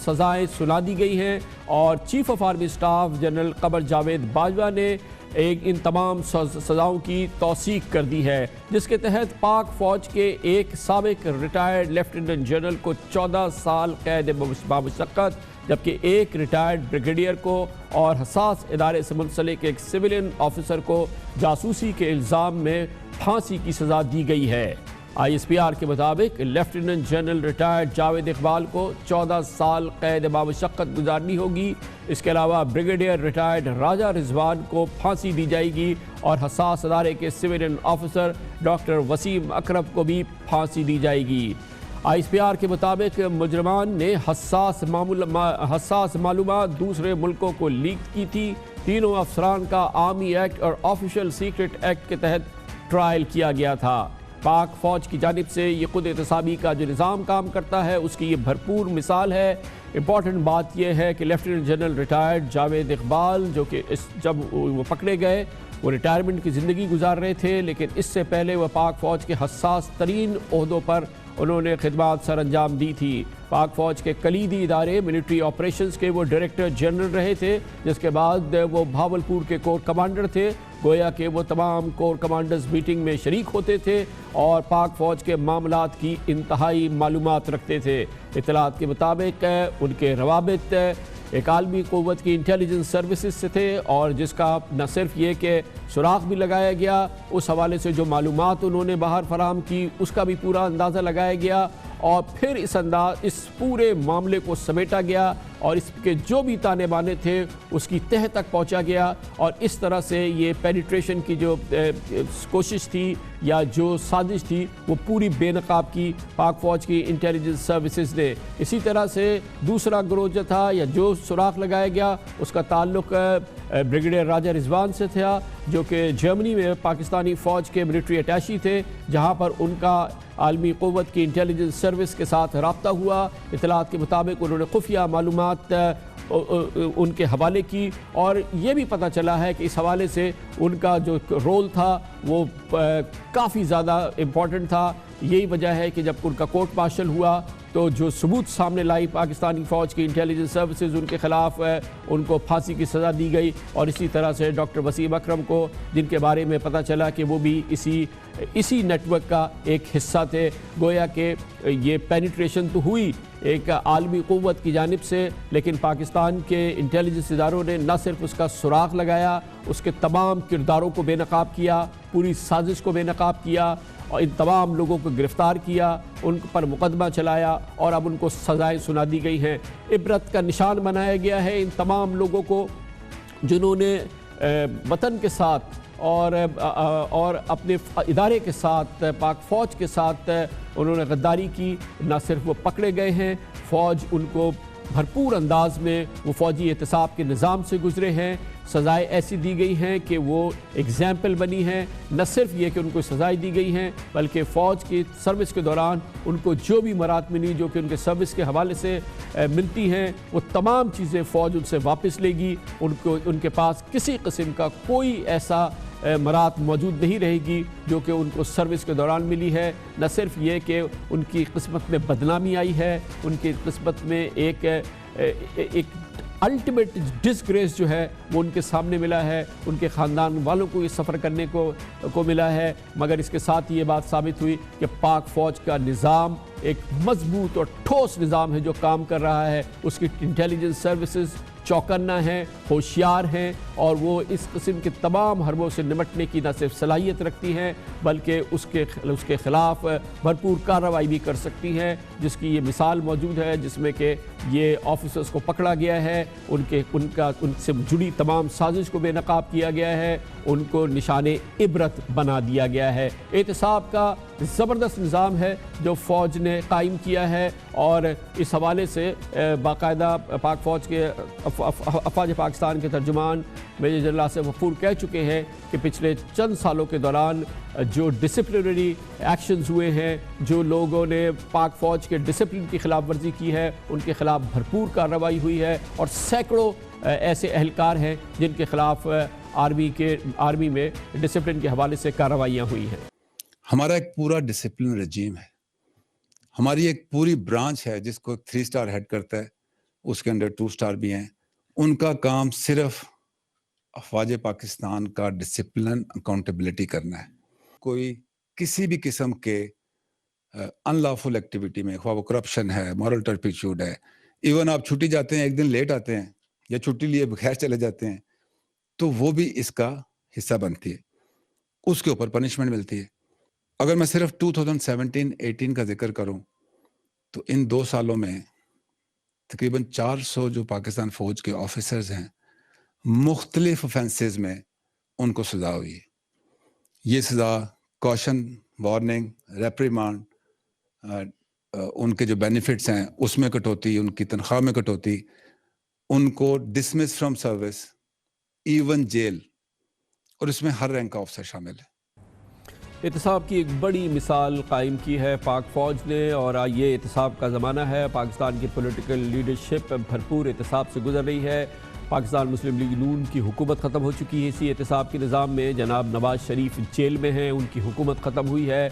سزائیں سنا دی گئی ہیں، اور chief of army staff general Qamar Javed Bajwa نے ان تمام سزاؤں کی توثیق کر دی ہے، جس کے تحت پاک فوج کے ایک سابق ریٹائرڈ لیفٹیننٹ جنرل کو 14 سال قید بامشقت، جبکہ ایک ریٹائرڈ بریگیڈیئر کو اور حساس ادارے سے منسلک ایک سویلین آفیسر کو جاسوسی کے الزام میں پھانسی کی سزا دی گئی ہے۔ ISPR کے مطابق lieutenant general retired Javed Iqbal کو 14 سال قید بامشقت گزارنی ہوگی۔ اس کے علاوہ بریگیڈیئر ریٹائرڈ راجہ رضوان کو پھانسی دی جائے گی اور حساس ادارے کے سویلین آفیسر ڈاکٹر وسیم اکرم کو بھی پھانسی دی جائے گی۔ ISPR کے مطابق مجرمان نے حساس معلومات دوسرے ملکوں کو لیک کی تھی۔ تینوں افسران کا آرمی ایکٹ اور آفیشل سیکرٹ ایکٹ کے تحت ٹرائل کیا گیا تھا۔ پاک فوج کی جانب سے یہ خود احتسابی کا جو نظام کام کرتا ہے اس کی یہ بھرپور مثال ہے۔ امپورٹنٹ بات یہ ہے کہ lieutenant general retired Javed Iqbal جو کہ جب وہ پکڑے گئے وہ ریٹائرمنٹ کی زندگی گزار رہے تھے، لیکن اس سے پہلے وہ پاک فوج کے حساس ترین عہدوں پر انہوں نے خدمات سر انجام دی تھی۔ پاک فوج کے کلیدی ادارے ملٹری آپریشنز کے وہ ڈائریکٹر جنرل رہے تھے، جس کے بعد وہ بھاولپور کے کور کمانڈر تھے۔ گویا کہ وہ تمام کور کمانڈرز میٹنگ میں شریک ہوتے تھے اور پاک فوج کے معاملات کی انتہائی معلومات رکھتے تھے۔ اطلاعات کے مطابق ان کے روابط ایک عالمی قوت کی انٹیلیجنس سروسز سے تھے، اور جس کا نہ صرف یہ کہ سراغ بھی لگایا گیا، اس حوالے سے جو معلومات انہوں نے باہر فراہم کی اس کا بھی پورا اندازہ لگایا گیا، اور پھر اس پورے معاملے کو سمیٹا گیا اور اس کے جو بھی تانے بانے تھے اس کی تہہ تک پہنچا گیا، اور اس طرح سے یہ پینیٹریشن کی جو کوشش تھی یا جو سازش تھی وہ پوری بے نقاب کی پاک فوج کی انٹیلیجنس سروسز نے۔ اسی طرح سے دوسرا گروہ جو تھا یا جو سراغ لگایا گیا اس کا تعلق بریگیڈیئر راجہ رضوان سے تھا، جو کہ جرمنی میں پاکستانی فوج کے ملٹری اٹیچی تھے، جہاں پر ان کا عالمی قوت کی انٹیلیجنس سروس کے ساتھ رابطہ ہوا۔ اطلاعات کے مطابق انہوں نے خفیہ معلومات ان کے حوالے کی، اور یہ بھی پتہ چلا ہے کہ اس حوالے سے ان کا جو رول تھا وہ کافی زیادہ امپورٹنٹ تھا۔ یہی وجہ ہے کہ جب ان کا کورٹ مارشل ہوا تو جو ثبوت سامنے لائی پاکستانی فوج کی انٹیلیجنس سروسز ان کے خلاف ان کو پھانسی کی سزا دی گئی، اور اسی طرح سے ڈاکٹر وسیم اکرم کو، جن کے بارے میں پتہ چلا کہ وہ بھی اسی نیٹ ورک کا ایک حصہ تھے۔ گویا کہ یہ پینیٹریشن تو ہوئی ایک عالمی قوت کی جانب سے، لیکن پاکستان کے انٹیلیجنس اداروں نے نہ صرف اس کا سراغ لگایا، اس کے تمام کرداروں کو بے نقاب کیا، پوری سازش کو بے نقاب کیا، اور ان تمام لوگوں کو گرفتار کیا، ان پر مقدمہ چلایا، اور اب ان کو سزائیں سنا دی گئی ہیں۔ عبرت کا نشان بنایا گیا ہے ان تمام لوگوں کو جنہوں نے وطن کے ساتھ اور اپنے ادارے کے ساتھ، پاک فوج کے ساتھ انہوں نے غداری کی۔ نہ صرف وہ پکڑے گئے ہیں، فوج ان کو بھرپور انداز میں وہ فوجی احتساب کے نظام سے گزرے ہیں، سزائیں ایسی دی گئی ہیں کہ وہ ایگزامپل بنی ہیں۔ نہ صرف یہ کہ ان کو سزائیں دی گئی ہیں، بلکہ فوج کی سروس کے دوران ان کو جو بھی مراد ملی جو کہ ان کے سروس کے حوالے سے ملتی ہیں، وہ تمام چیزیں فوج ان سے واپس لے گی۔ ان کے پاس کسی قسم کا کوئی ایسا مراد موجود نہیں رہے گی جو کہ ان کو سروس کے دوران ملی ہے۔ نہ صرف یہ کہ ان کی قسمت میں بدنامی آئی ہے، ان کی قسمت میں ایک الٹیمیٹ ڈسگریس جو ہے وہ ان کے سامنے ملا ہے، ان کے خاندان والوں کو یہ سفر کرنے کو ملا ہے، مگر اس کے ساتھ یہ بات ثابت ہوئی کہ پاک فوج کا نظام ایک مضبوط اور ٹھوس نظام ہے جو کام کر رہا ہے۔ اس کی انٹیلیجنس سروسز چوکنا ہیں، ہوشیار ہیں، اور وہ اس قسم کے تمام حربوں سے نمٹنے کی نہ صرف صلاحیت رکھتی ہیں بلکہ اس کے خلاف بھرپور کارروائی بھی کر سکتی ہیں، جس کی یہ مثال موجود ہے، جس میں کہ یہ آفیسرز کو پکڑا گیا ہے، ان سے جڑی تمام سازش کو بے نقاب کیا گیا ہے، ان کو نشان عبرت بنا دیا گیا ہے۔ احتساب کا زبردست نظام ہے جو فوج نے قائم کیا ہے، اور اس حوالے سے باقاعدہ پاک فوج کے افواج پاکستان کے ترجمان میجر جنرل آصف غفور کہہ چکے ہیں کہ پچھلے چند سالوں کے دوران جو ڈسپلنری ایکشنز ہوئے ہیں، جو لوگوں نے پاک فوج کے ڈسپلن کی خلاف ورزی کی ہے، ان کے خلاف بھرپور کارروائی ہوئی ہے، اور سینکڑوں ایسے اہلکار ہیں جن کے خلاف آرمی میں ڈسپلن کے حوالے سے کارروائیاں ہوئی ہیں۔ ہمارا ایک پورا ڈسپلن رجیم ہے، ہماری ایک پوری برانچ ہے جس کو 3 سٹار ہیڈ کرتا ہے، اس کے اندر 2 سٹار بھی ہیں۔ ان کا کام صرف افواج پاکستان کا ڈسپلن اکاؤنٹیبلٹی کرنا ہے. کوئی کسی بھی قسم کے ان لافل ایکٹیویٹی میں، خواہ وہ کرپشن ہے، مورل ٹرپیچیوڈ ہے، ایون آپ چھٹی جاتے ہیں، ایک دن لیٹ آتے ہیں یا چھٹی لیے بغیر چلے جاتے ہیں، تو وہ بھی اس کا حصہ بنتی ہے، اس کے اوپر پنشمنٹ ملتی ہے. اگر میں صرف 2017-18 کا ذکر کروں تو ان 2 سالوں میں تقریباً 400 جو پاکستان فوج کے آفیسرز ہیں، مختلف افینسز میں ان کو سزا ہوئی ہے. یہ سزا کوشن، وارننگ، ریپریمانڈ، ان کے جو بینیفٹس ہیں اس میں کٹوتی، ان کی تنخواہ میں کٹوتی، ان کو dismiss from service, even jail, اور اس میں ہر رینک کا افسر شامل ہے. احتساب کی ایک بڑی مثال قائم کی ہے پاک فوج نے، اور یہ احتساب کا زمانہ ہے. پاکستان کی پولیٹیکل لیڈرشپ بھرپور احتساب سے گزر رہی ہے. پاکستان مسلم لیگ نون کی حکومت ختم ہو چکی ہے. اسی احتساب کے نظام میں جناب نواز شریف جیل میں ہیں، ان کی حکومت ختم ہوئی ہے.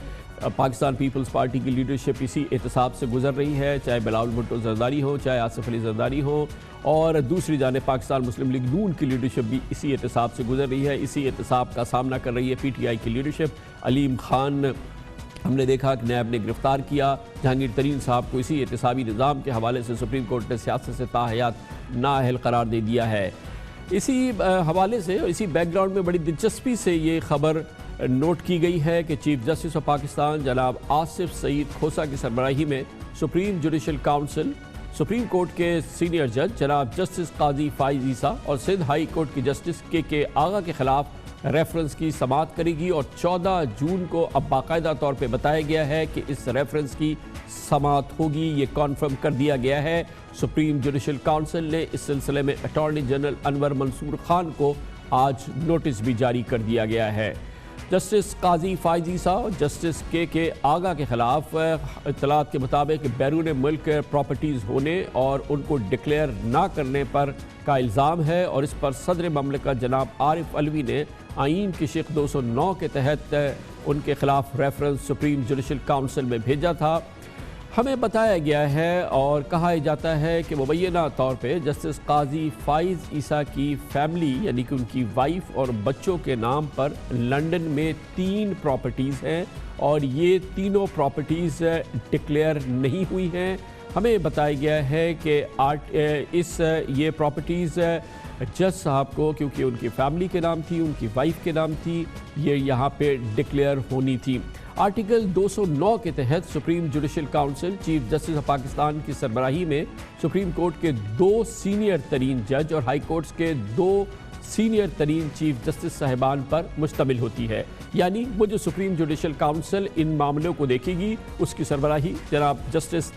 پاکستان پیپلز پارٹی کی لیڈرشپ اسی احتساب سے گزر رہی ہے، چاہے بلاول بھٹو زرداری ہو، چاہے آصف علی زرداری ہو، اور دوسری جانب پاکستان مسلم لیگ نون کی لیڈرشپ بھی اسی احتساب سے گزر رہی ہے. اسی احتساب کا سامنا کر رہی ہے پی ٹی آئی کی لیڈرشپ. علیم خان ہم نے دیکھا کہ نیب نے گرفتار کیا. جہانگیر ترین صاحب کو اسی احتسابی نظام کے حوالے سے سپریم کورٹ نے سیاست سے تاحیات نااہل قرار دے دیا ہے. اسی حوالے سے اور اسی بیک گراؤنڈ میں بڑی دلچسپی سے یہ خبر نوٹ کی گئی ہے کہ چیف جسٹس آف پاکستان جناب آصف سعید کھوسہ کی سربراہی میں supreme judicial council supreme court کے سینئر جج جناب جسٹس قاضی فائز عیسیٰ اور سندھ ہائی کورٹ کی جسٹس کے آغا کے خلاف ریفرنس کی سماعت کرے گی، اور 14 جون کو اب باقاعدہ طور پہ بتایا گیا ہے کہ اس ریفرنس کی سماعت ہوگی. یہ کنفرم کر دیا گیا ہے. سپریم جوڈیشل کاؤنسل نے اس سلسلے میں اٹارنی جنرل انور منصور خان کو آج نوٹس بھی جاری کر دیا گیا ہے. جسٹس قاضی فائز عیسیٰ اور جسٹس کے آغا کے خلاف اطلاعات کے مطابق بیرون ملک پراپرٹیز ہونے اور ان کو ڈکلیئر نہ کرنے پر کا الزام ہے، اور اس پر صدر مملکت جناب عارف علوی نے آئین کی شق 209 کے تحت ان کے خلاف ریفرنس سپریم جوڈیشل کاؤنسل میں بھیجا تھا. ہمیں بتایا گیا ہے اور کہا جاتا ہے کہ مبینہ طور پہ جسٹس قاضی فائز عیسیٰ کی فیملی یعنی کہ ان کی وائف اور بچوں کے نام پر لنڈن میں 3 پراپرٹیز ہیں، اور یہ تینوں پراپرٹیز ڈکلیئر نہیں ہوئی ہیں. ہمیں بتایا گیا ہے کہ یہ پراپرٹیز جج صاحب کو، کیونکہ ان کی فیملی کے نام تھی، ان کی وائف کے نام تھی، یہ یہاں پہ ڈکلیئر ہونی تھی. آرٹیکل 209 کے تحت supreme judicial council chief justice of Pakistan کی سربراہی میں سپریم کورٹ کے 2 سینئر ترین جج اور ہائی کورٹس کے 2 سینئر ترین چیف جسٹس صاحبان پر مشتمل ہوتی ہے. یعنی وہ جو سپریم جوڈیشل کاؤنسل ان معاملوں کو دیکھے گی اس کی سربراہی جناب جسٹس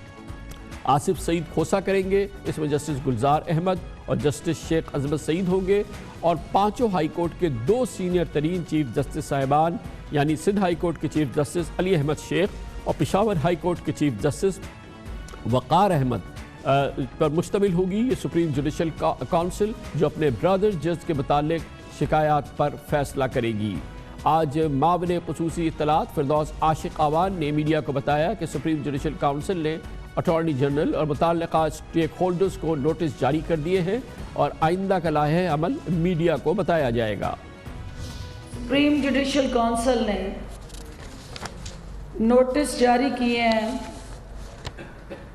آصف سعید کھوسہ کریں گے. اس میں جسٹس گلزار احمد اور جسٹس شیخ عظمت سعید ہوں گے، اور 5 ہائی کورٹ کے 2 سینئر ترین چیف جسٹس صاحبان یعنی سندھ ہائی کورٹ کے چیف جسٹس علی احمد شیخ اور پشاور ہائی کورٹ کے چیف جسٹس وقار احمد پر مشتمل ہوگی یہ سپریم جوڈیشل کاؤنسل، جو اپنے برادر جج کے متعلق شکایات پر فیصلہ کرے گی. آج معاون خصوصی اطلاعات فردوس عاشق آوان نے میڈیا کو بتایا کہ سپریم جوڈیشل کاؤنسل نے اٹارنی جنرل اور متعلقہ اسٹیک ہولڈرز کو نوٹس جاری کر دیے ہیں، اور آئندہ کا لائحہ عمل میڈیا کو بتایا جائے گا. سپریم جوڈیشل کونسل نے نوٹس جاری کیے ہیں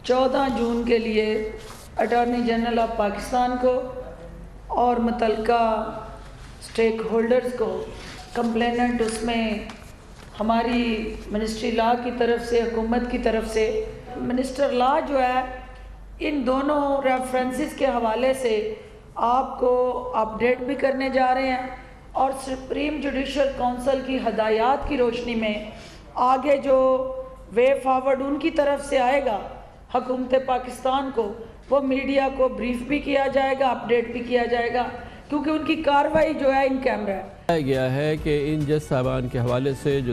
14 جون کے لیے اٹارنی جنرل آف پاکستان کو اور متعلقہ اسٹیک ہولڈرز کو. کمپلیننٹ اس میں ہماری منسٹری لا کی طرف سے، حکومت کی طرف سے منسٹر لا جو ہے ان دونوں ریفرنسز کے حوالے سے آپ کو اپڈیٹ بھی کرنے جا رہے ہیں، اور سپریم جوڈیشل کونسل کی ہدایات کی روشنی میں آگے جو وے فارورڈ ان کی طرف سے آئے گا حکومت پاکستان کو، وہ میڈیا کو بریف بھی کیا جائے گا، اپڈیٹ بھی کیا جائے گا، کیونکہ ان کی کارروائی جو ہے ان کیمرہ ہے. بتایا گیا ہے کہ ان جج صاحبان کے حوالے سے جو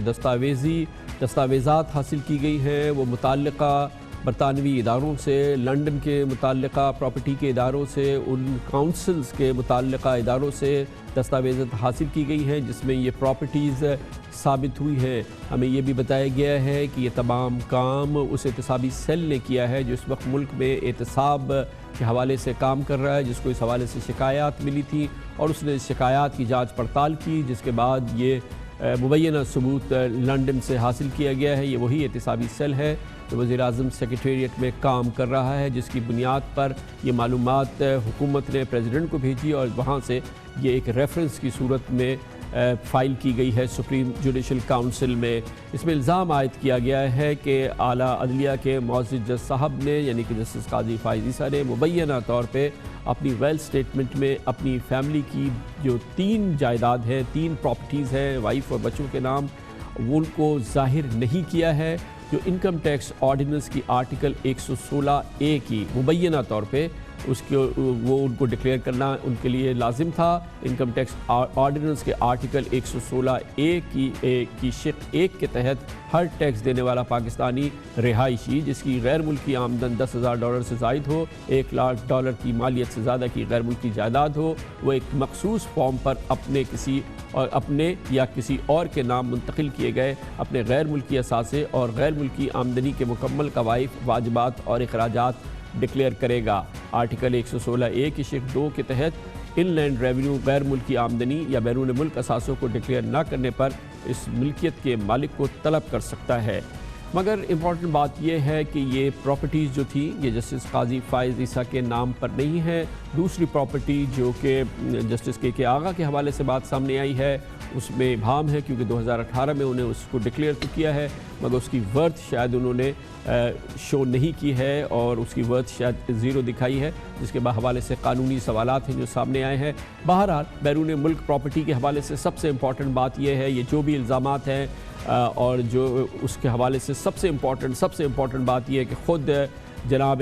دستاویزات حاصل کی گئی ہیں وہ متعلقہ برطانوی اداروں سے، لنڈن کے متعلقہ پراپرٹی کے اداروں سے، ان کاؤنسلز کے متعلقہ اداروں سے دستاویزات حاصل کی گئی ہیں جس میں یہ پراپرٹیز ثابت ہوئی ہیں۔ ہمیں یہ بھی بتایا گیا ہے کہ یہ تمام کام اس احتسابی سیل نے کیا ہے جو اس وقت ملک میں احتساب کے حوالے سے کام کر رہا ہے، جس کو اس حوالے سے شکایات ملی تھی اور اس نے شکایات کی جانچ پڑتال کی، جس کے بعد یہ مبینہ ثبوت لنڈن سے حاصل کیا گیا ہے۔ یہ وہی احتسابی سیل ہے جو وزیر اعظم سیکریٹریٹ میں کام کر رہا ہے، جس کی بنیاد پر یہ معلومات حکومت نے پریزیڈنٹ کو بھیجی اور وہاں سے یہ ایک ریفرنس کی صورت میں فائل کی گئی ہے سپریم جوڈیشل کاؤنسل میں۔ اس میں الزام عائد کیا گیا ہے کہ اعلیٰ عدلیہ کے معزز جج صاحب نے یعنی کہ جسٹس قاضی فائز عیسیٰ نے مبینہ طور پہ اپنی ویلتھ سٹیٹمنٹ میں اپنی فیملی کی جو 3 جائیداد ہیں، 3 پراپرٹیز ہیں وائف اور بچوں کے نام، وہ ان کو ظاہر نہیں کیا ہے، جو انکم ٹیکس آرڈیننس کی آرٹیکل 116A کی مبینہ طور پہ وہ ان کو ڈکلیئر کرنا ان کے لیے لازم تھا۔ انکم ٹیکس آرڈیننس کے آرٹیکل 116A کی شق 1 کے تحت ہر ٹیکس دینے والا پاکستانی رہائشی جس کی غیر ملکی آمدن $10,000 سے زائد ہو، $1,00,000 کی مالیت سے زیادہ کی غیر ملکی جائیداد ہو، وہ ایک مخصوص فارم پر اپنے یا کسی اور کے نام منتقل کیے گئے اپنے غیر ملکی اثاثے اور غیر ملکی آمدنی کے مکمل قوائف، واجبات اور اخراجات ڈکلیئر کرے گا۔ آرٹیکل 116A کی شق 2 کے تحت ان لینڈ ریونیو غیر ملکی آمدنی یا بیرون ملک اثاثوں کو ڈکلیئر نہ کرنے پر اس ملکیت کے مالک کو طلب کر سکتا ہے۔ مگر امپورٹنٹ بات یہ ہے کہ یہ پراپرٹیز جو تھی یہ جسٹس قاضی فائز عیسیٰ کے نام پر نہیں ہے۔ دوسری پراپرٹی جو کہ جسٹس کے آغا کے حوالے سے بات سامنے آئی ہے اس میں ابہام ہے کیونکہ 2018 میں انہیں اس کو ڈکلیئر تو کیا ہے مگر اس کی ورتھ شاید انہوں نے شو نہیں کی ہے اور اس کی ورتھ شاید 0 دکھائی ہے، جس کے حوالے سے قانونی سوالات ہیں جو سامنے آئے ہیں۔ بہرحال بیرون ملک پراپرٹی کے حوالے سے سب سے امپورٹنٹ بات یہ ہے یہ جو بھی الزامات ہیں اور جو اس کے حوالے سے سب سے امپورٹنٹ بات یہ ہے کہ خود جناب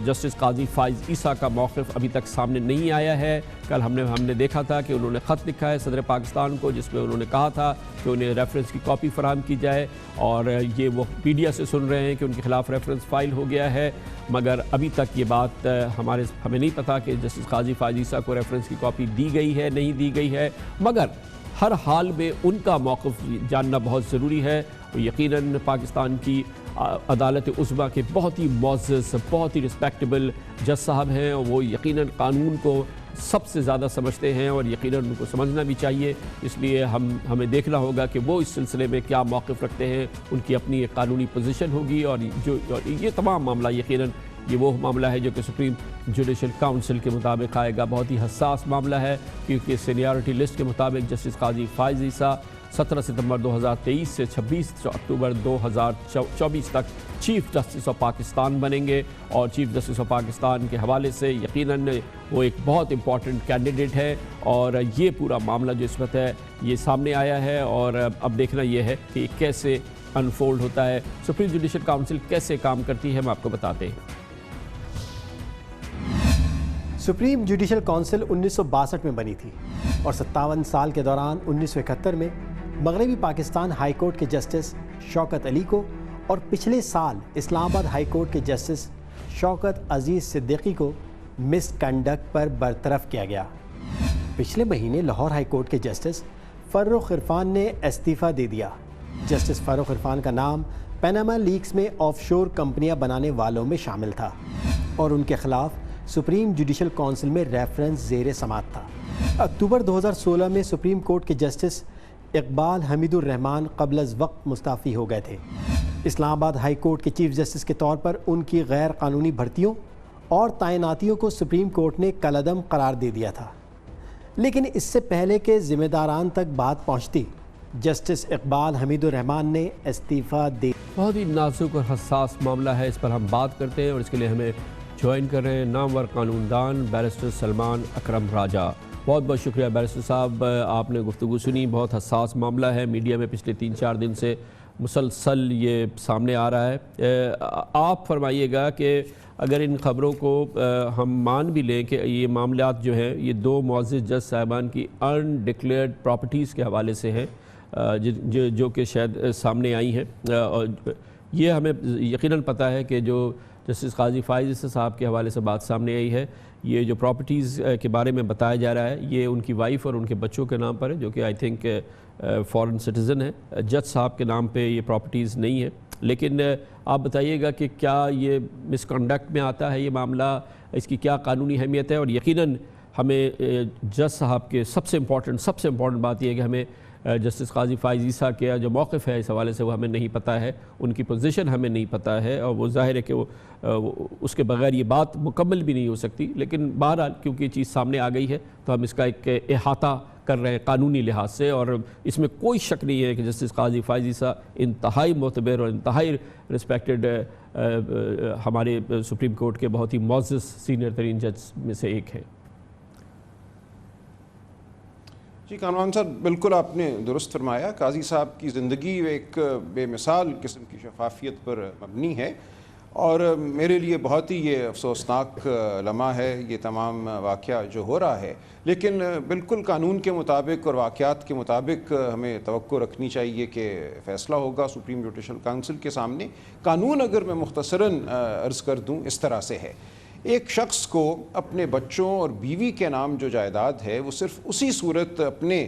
جسٹس قاضی فائز عیسیٰ کا موقف ابھی تک سامنے نہیں آیا ہے۔ کل ہم نے دیکھا تھا کہ انہوں نے خط لکھا ہے صدر پاکستان کو جس میں انہوں نے کہا تھا کہ انہیں ریفرنس کی کاپی فراہم کی جائے اور یہ وہ میڈیا سے سن رہے ہیں کہ ان کے خلاف ریفرنس فائل ہو گیا ہے، مگر ابھی تک یہ بات ہمیں نہیں پتا کہ جسٹس قاضی فائز عیسیٰ کو ریفرنس کی کاپی دی گئی ہے نہیں دی گئی ہے، مگر ہر حال میں ان کا موقف جاننا بہت ضروری ہے۔ یقیناً پاکستان کی عدالت عظمیٰ کے بہت ہی معزز بہت ہی رسپیکٹیبل جج صاحب ہیں اور وہ یقیناً قانون کو سب سے زیادہ سمجھتے ہیں اور یقیناً ان کو سمجھنا بھی چاہیے، اس لیے ہمیں دیکھنا ہوگا کہ وہ اس سلسلے میں کیا موقف رکھتے ہیں، ان کی اپنی ایک قانونی پوزیشن ہوگی اور یہ تمام معاملہ یقیناً یہ وہ معاملہ ہے جو کہ سپریم جوڈیشل کاؤنسل کے مطابق آئے گا۔ بہت ہی حساس معاملہ ہے کیونکہ سینیارٹی لسٹ کے مطابق جسٹس قاضی فائز عیسیٰ 17 ستمبر 2023 سے 26 اکتوبر 2024 تک چیف جسٹس آف پاکستان بنیں گے اور چیف جسٹس آف پاکستان کے حوالے سے یقیناً وہ ایک بہت امپورٹنٹ کینڈیڈیٹ ہے اور یہ پورا معاملہ جو اس وقت ہے یہ سامنے آیا ہے اور اب دیکھنا یہ ہے کہ کیسے انفولڈ ہوتا ہے، سپریم جوڈیشل کاؤنسل کیسے کام کرتی ہے ہم آپ کو بتاتے ہیں۔ سپریم جوڈیشل کونسل 1962 میں بنی تھی اور 57 سال کے دوران 1971 میں مغربی پاکستان ہائی کورٹ کے جسٹس شوکت علی کو اور پچھلے سال اسلام آباد ہائی کورٹ کے جسٹس شوکت عزیز صدیقی کو مس کنڈکٹ پر برطرف کیا گیا۔ پچھلے مہینے لاہور ہائی کورٹ کے جسٹس فروخ عرفان نے استعفیٰ دے دیا۔ جسٹس فروخ عرفان کا نام پیناما لیکس میں آف شور کمپنیاں بنانے والوں میں شامل تھا اور ان کے خلاف سپریم جوڈیشل کونسل میں ریفرنس زیر سماعت تھا۔ اکتوبر 2016 میں سپریم کورٹ کے جسٹس اقبال حمید الرحمان قبل از وقت مستعفی ہو گئے تھے۔ اسلام آباد ہائی کورٹ کے چیف جسٹس کے طور پر ان کی غیر قانونی بھرتیوں اور تعیناتیوں کو سپریم کورٹ نے کالعدم قرار دے دیا تھا، لیکن اس سے پہلے کہ ذمہ داران تک بات پہنچتی جسٹس اقبال حمید الرحمان نے استعفیٰ دے۔ بہت ہی نازک اور حساس معاملہ ہے، اس پر ہم بات کرتے ہیں اور اس کے لیے ہمیں جوائن کر رہے ہیں نامور قانون دان بیرسٹر سلمان اکرم راجہ۔ بہت بہت شکریہ بیرسٹر صاحب، آپ نے گفتگو سنی، بہت حساس معاملہ ہے، میڈیا میں پچھلے 3-4 دن سے مسلسل یہ سامنے آ رہا ہے۔ آپ فرمائیے گا کہ اگر ان خبروں کو ہم مان بھی لیں کہ یہ معاملات جو ہیں یہ 2 معزز جج صاحبان کی ان ڈکلیئرڈ پراپرٹیز کے حوالے سے ہیں جو کہ شاید سامنے آئی ہیں، یہ ہمیں یقیناً پتہ ہے کہ جو جسٹس قاضی فائز عیسی صاحب کے حوالے سے بات سامنے آئی ہے، یہ جو پراپرٹیز کے بارے میں بتایا جا رہا ہے یہ ان کی وائف اور ان کے بچوں کے نام پر ہے، جو کہ آئی تھنک فارن سٹیزن ہے. جج صاحب کے نام پہ یہ پراپرٹیز نہیں ہے. لیکن آپ بتائیے گا کہ کیا یہ مس کنڈکٹ میں آتا ہے یہ معاملہ، اس کی کیا قانونی اہمیت ہے؟ اور یقیناً ہمیں جج صاحب کے سب سے امپورٹنٹ بات یہ ہے کہ ہمیں جسٹس قاضی فائز عیسیٰ کا جو موقف ہے اس حوالے سے وہ ہمیں نہیں پتہ ہے، ان کی پوزیشن ہمیں نہیں پتہ ہے، اور وہ ظاہر ہے کہ وہ اس کے بغیر یہ بات مکمل بھی نہیں ہو سکتی. لیکن بہرحال کیونکہ یہ چیز سامنے آ گئی ہے تو ہم اس کا ایک احاطہ کر رہے ہیں قانونی لحاظ سے، اور اس میں کوئی شک نہیں ہے کہ جسٹس قاضی فائز عیسیٰ انتہائی معتبر اور انتہائی رسپیکٹڈ ہمارے سپریم کورٹ کے بہت ہی معزز سینئر ترین جج میں سے ایک ہیں. جی کامران صاحب، بالکل آپ نے درست فرمایا. قاضی صاحب کی زندگی ایک بے مثال قسم کی شفافیت پر مبنی ہے، اور میرے لیے بہت ہی یہ افسوسناک لمحہ ہے یہ تمام واقعہ جو ہو رہا ہے. لیکن بالکل قانون کے مطابق اور واقعات کے مطابق ہمیں توقع رکھنی چاہیے کہ فیصلہ ہوگا سپریم جوڈیشل کونسل کے سامنے. قانون اگر میں مختصراً عرض کر دوں اس طرح سے ہے، ایک شخص کو اپنے بچوں اور بیوی کے نام جو جائیداد ہے وہ صرف اسی صورت اپنے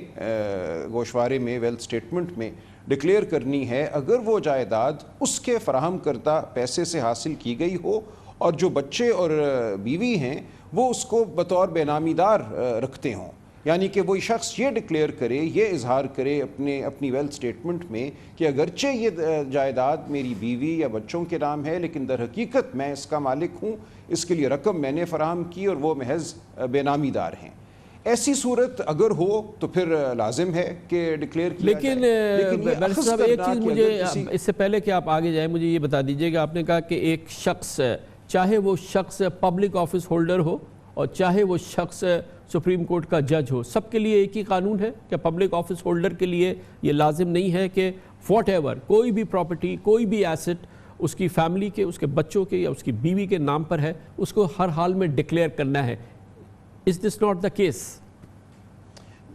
گوشوارے میں ویلتھ سٹیٹمنٹ میں ڈکلیئر کرنی ہے اگر وہ جائیداد اس کے فراہم کردہ پیسے سے حاصل کی گئی ہو، اور جو بچے اور بیوی ہیں وہ اس کو بطور بے نامی دار رکھتے ہوں. یعنی کہ وہی شخص یہ ڈکلیئر کرے، یہ اظہار کرے اپنی ویلتھ سٹیٹمنٹ میں کہ اگرچہ یہ جائیداد میری بیوی یا بچوں کے نام ہے لیکن در حقیقت میں اس کا مالک ہوں، اس کے لیے رقم میں نے فراہم کی اور وہ محض بے نامی دار ہیں. ایسی صورت اگر ہو تو پھر لازم ہے کہ ڈکلیئر کیا جائے. لیکن بیرسٹر صاحب ایک چیز مجھے اس سے پہلے کہ آپ آگے جائیں مجھے یہ بتا دیجئے کہ آپ نے کہا کہ ایک شخص چاہے وہ شخص پبلک آفس ہولڈر ہو اور چاہے وہ شخص سپریم کورٹ کا جج ہو، سب کے لیے ایک ہی قانون ہے کہ پبلک آفس ہولڈر کے لیے یہ لازم نہیں ہے کہ واٹ ایور کوئی بھی پراپرٹی، کوئی بھی ایسٹ اس کی فیملی کے، اس کے بچوں کے یا اس کی بیوی کے نام پر ہے اس کو ہر حال میں ڈکلیئر کرنا ہے. Is this not the case?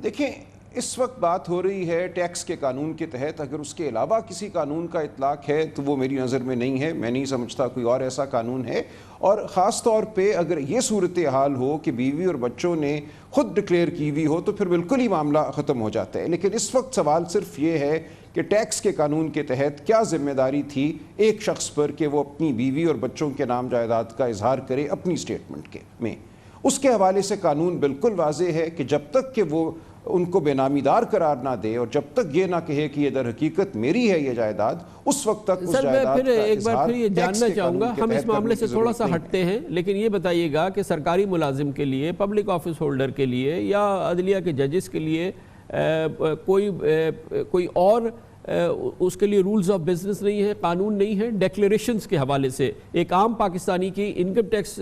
دیکھیں اس وقت بات ہو رہی ہے ٹیکس کے قانون کے تحت. اگر اس کے علاوہ کسی قانون کا اطلاق ہے تو وہ میری نظر میں نہیں ہے، میں نہیں سمجھتا کوئی اور ایسا قانون ہے. اور خاص طور پہ اگر یہ صورتحال ہو کہ بیوی اور بچوں نے خود ڈکلیئر کی ہوئی ہو تو پھر بالکل ہی معاملہ ختم ہو جاتا ہے. لیکن اس وقت سوال صرف یہ ہے کہ ٹیکس کے قانون کے تحت کیا ذمہ داری تھی ایک شخص پر کہ وہ اپنی بیوی اور بچوں کے نام جائیداد کا اظہار کرے اپنی سٹیٹمنٹ میں. اس کے حوالے سے قانون بالکل واضح ہے کہ جب تک کہ وہ ان کو بے نامی دار قرار نہ دے اور جب تک یہ نہ کہے کہ یہ در حقیقت میری ہے یہ جائیداد، اس وقت تک اس جائیداد کا ایک بار پھر یہ جاننا چاہوں گا، ہم اس معاملے سے تھوڑا سا ہٹتے ہیں، لیکن یہ بتائیے گا کہ سرکاری ملازم کے لیے، پبلک آفس ہولڈر کے لیے یا عدلیہ کے ججز کے لیے کوئی اور اس کے لیے رولز آف بزنس نہیں ہے، قانون نہیں ہے ڈیکلیریشنز کے حوالے سے؟ ایک عام پاکستانی کی انکم ٹیکس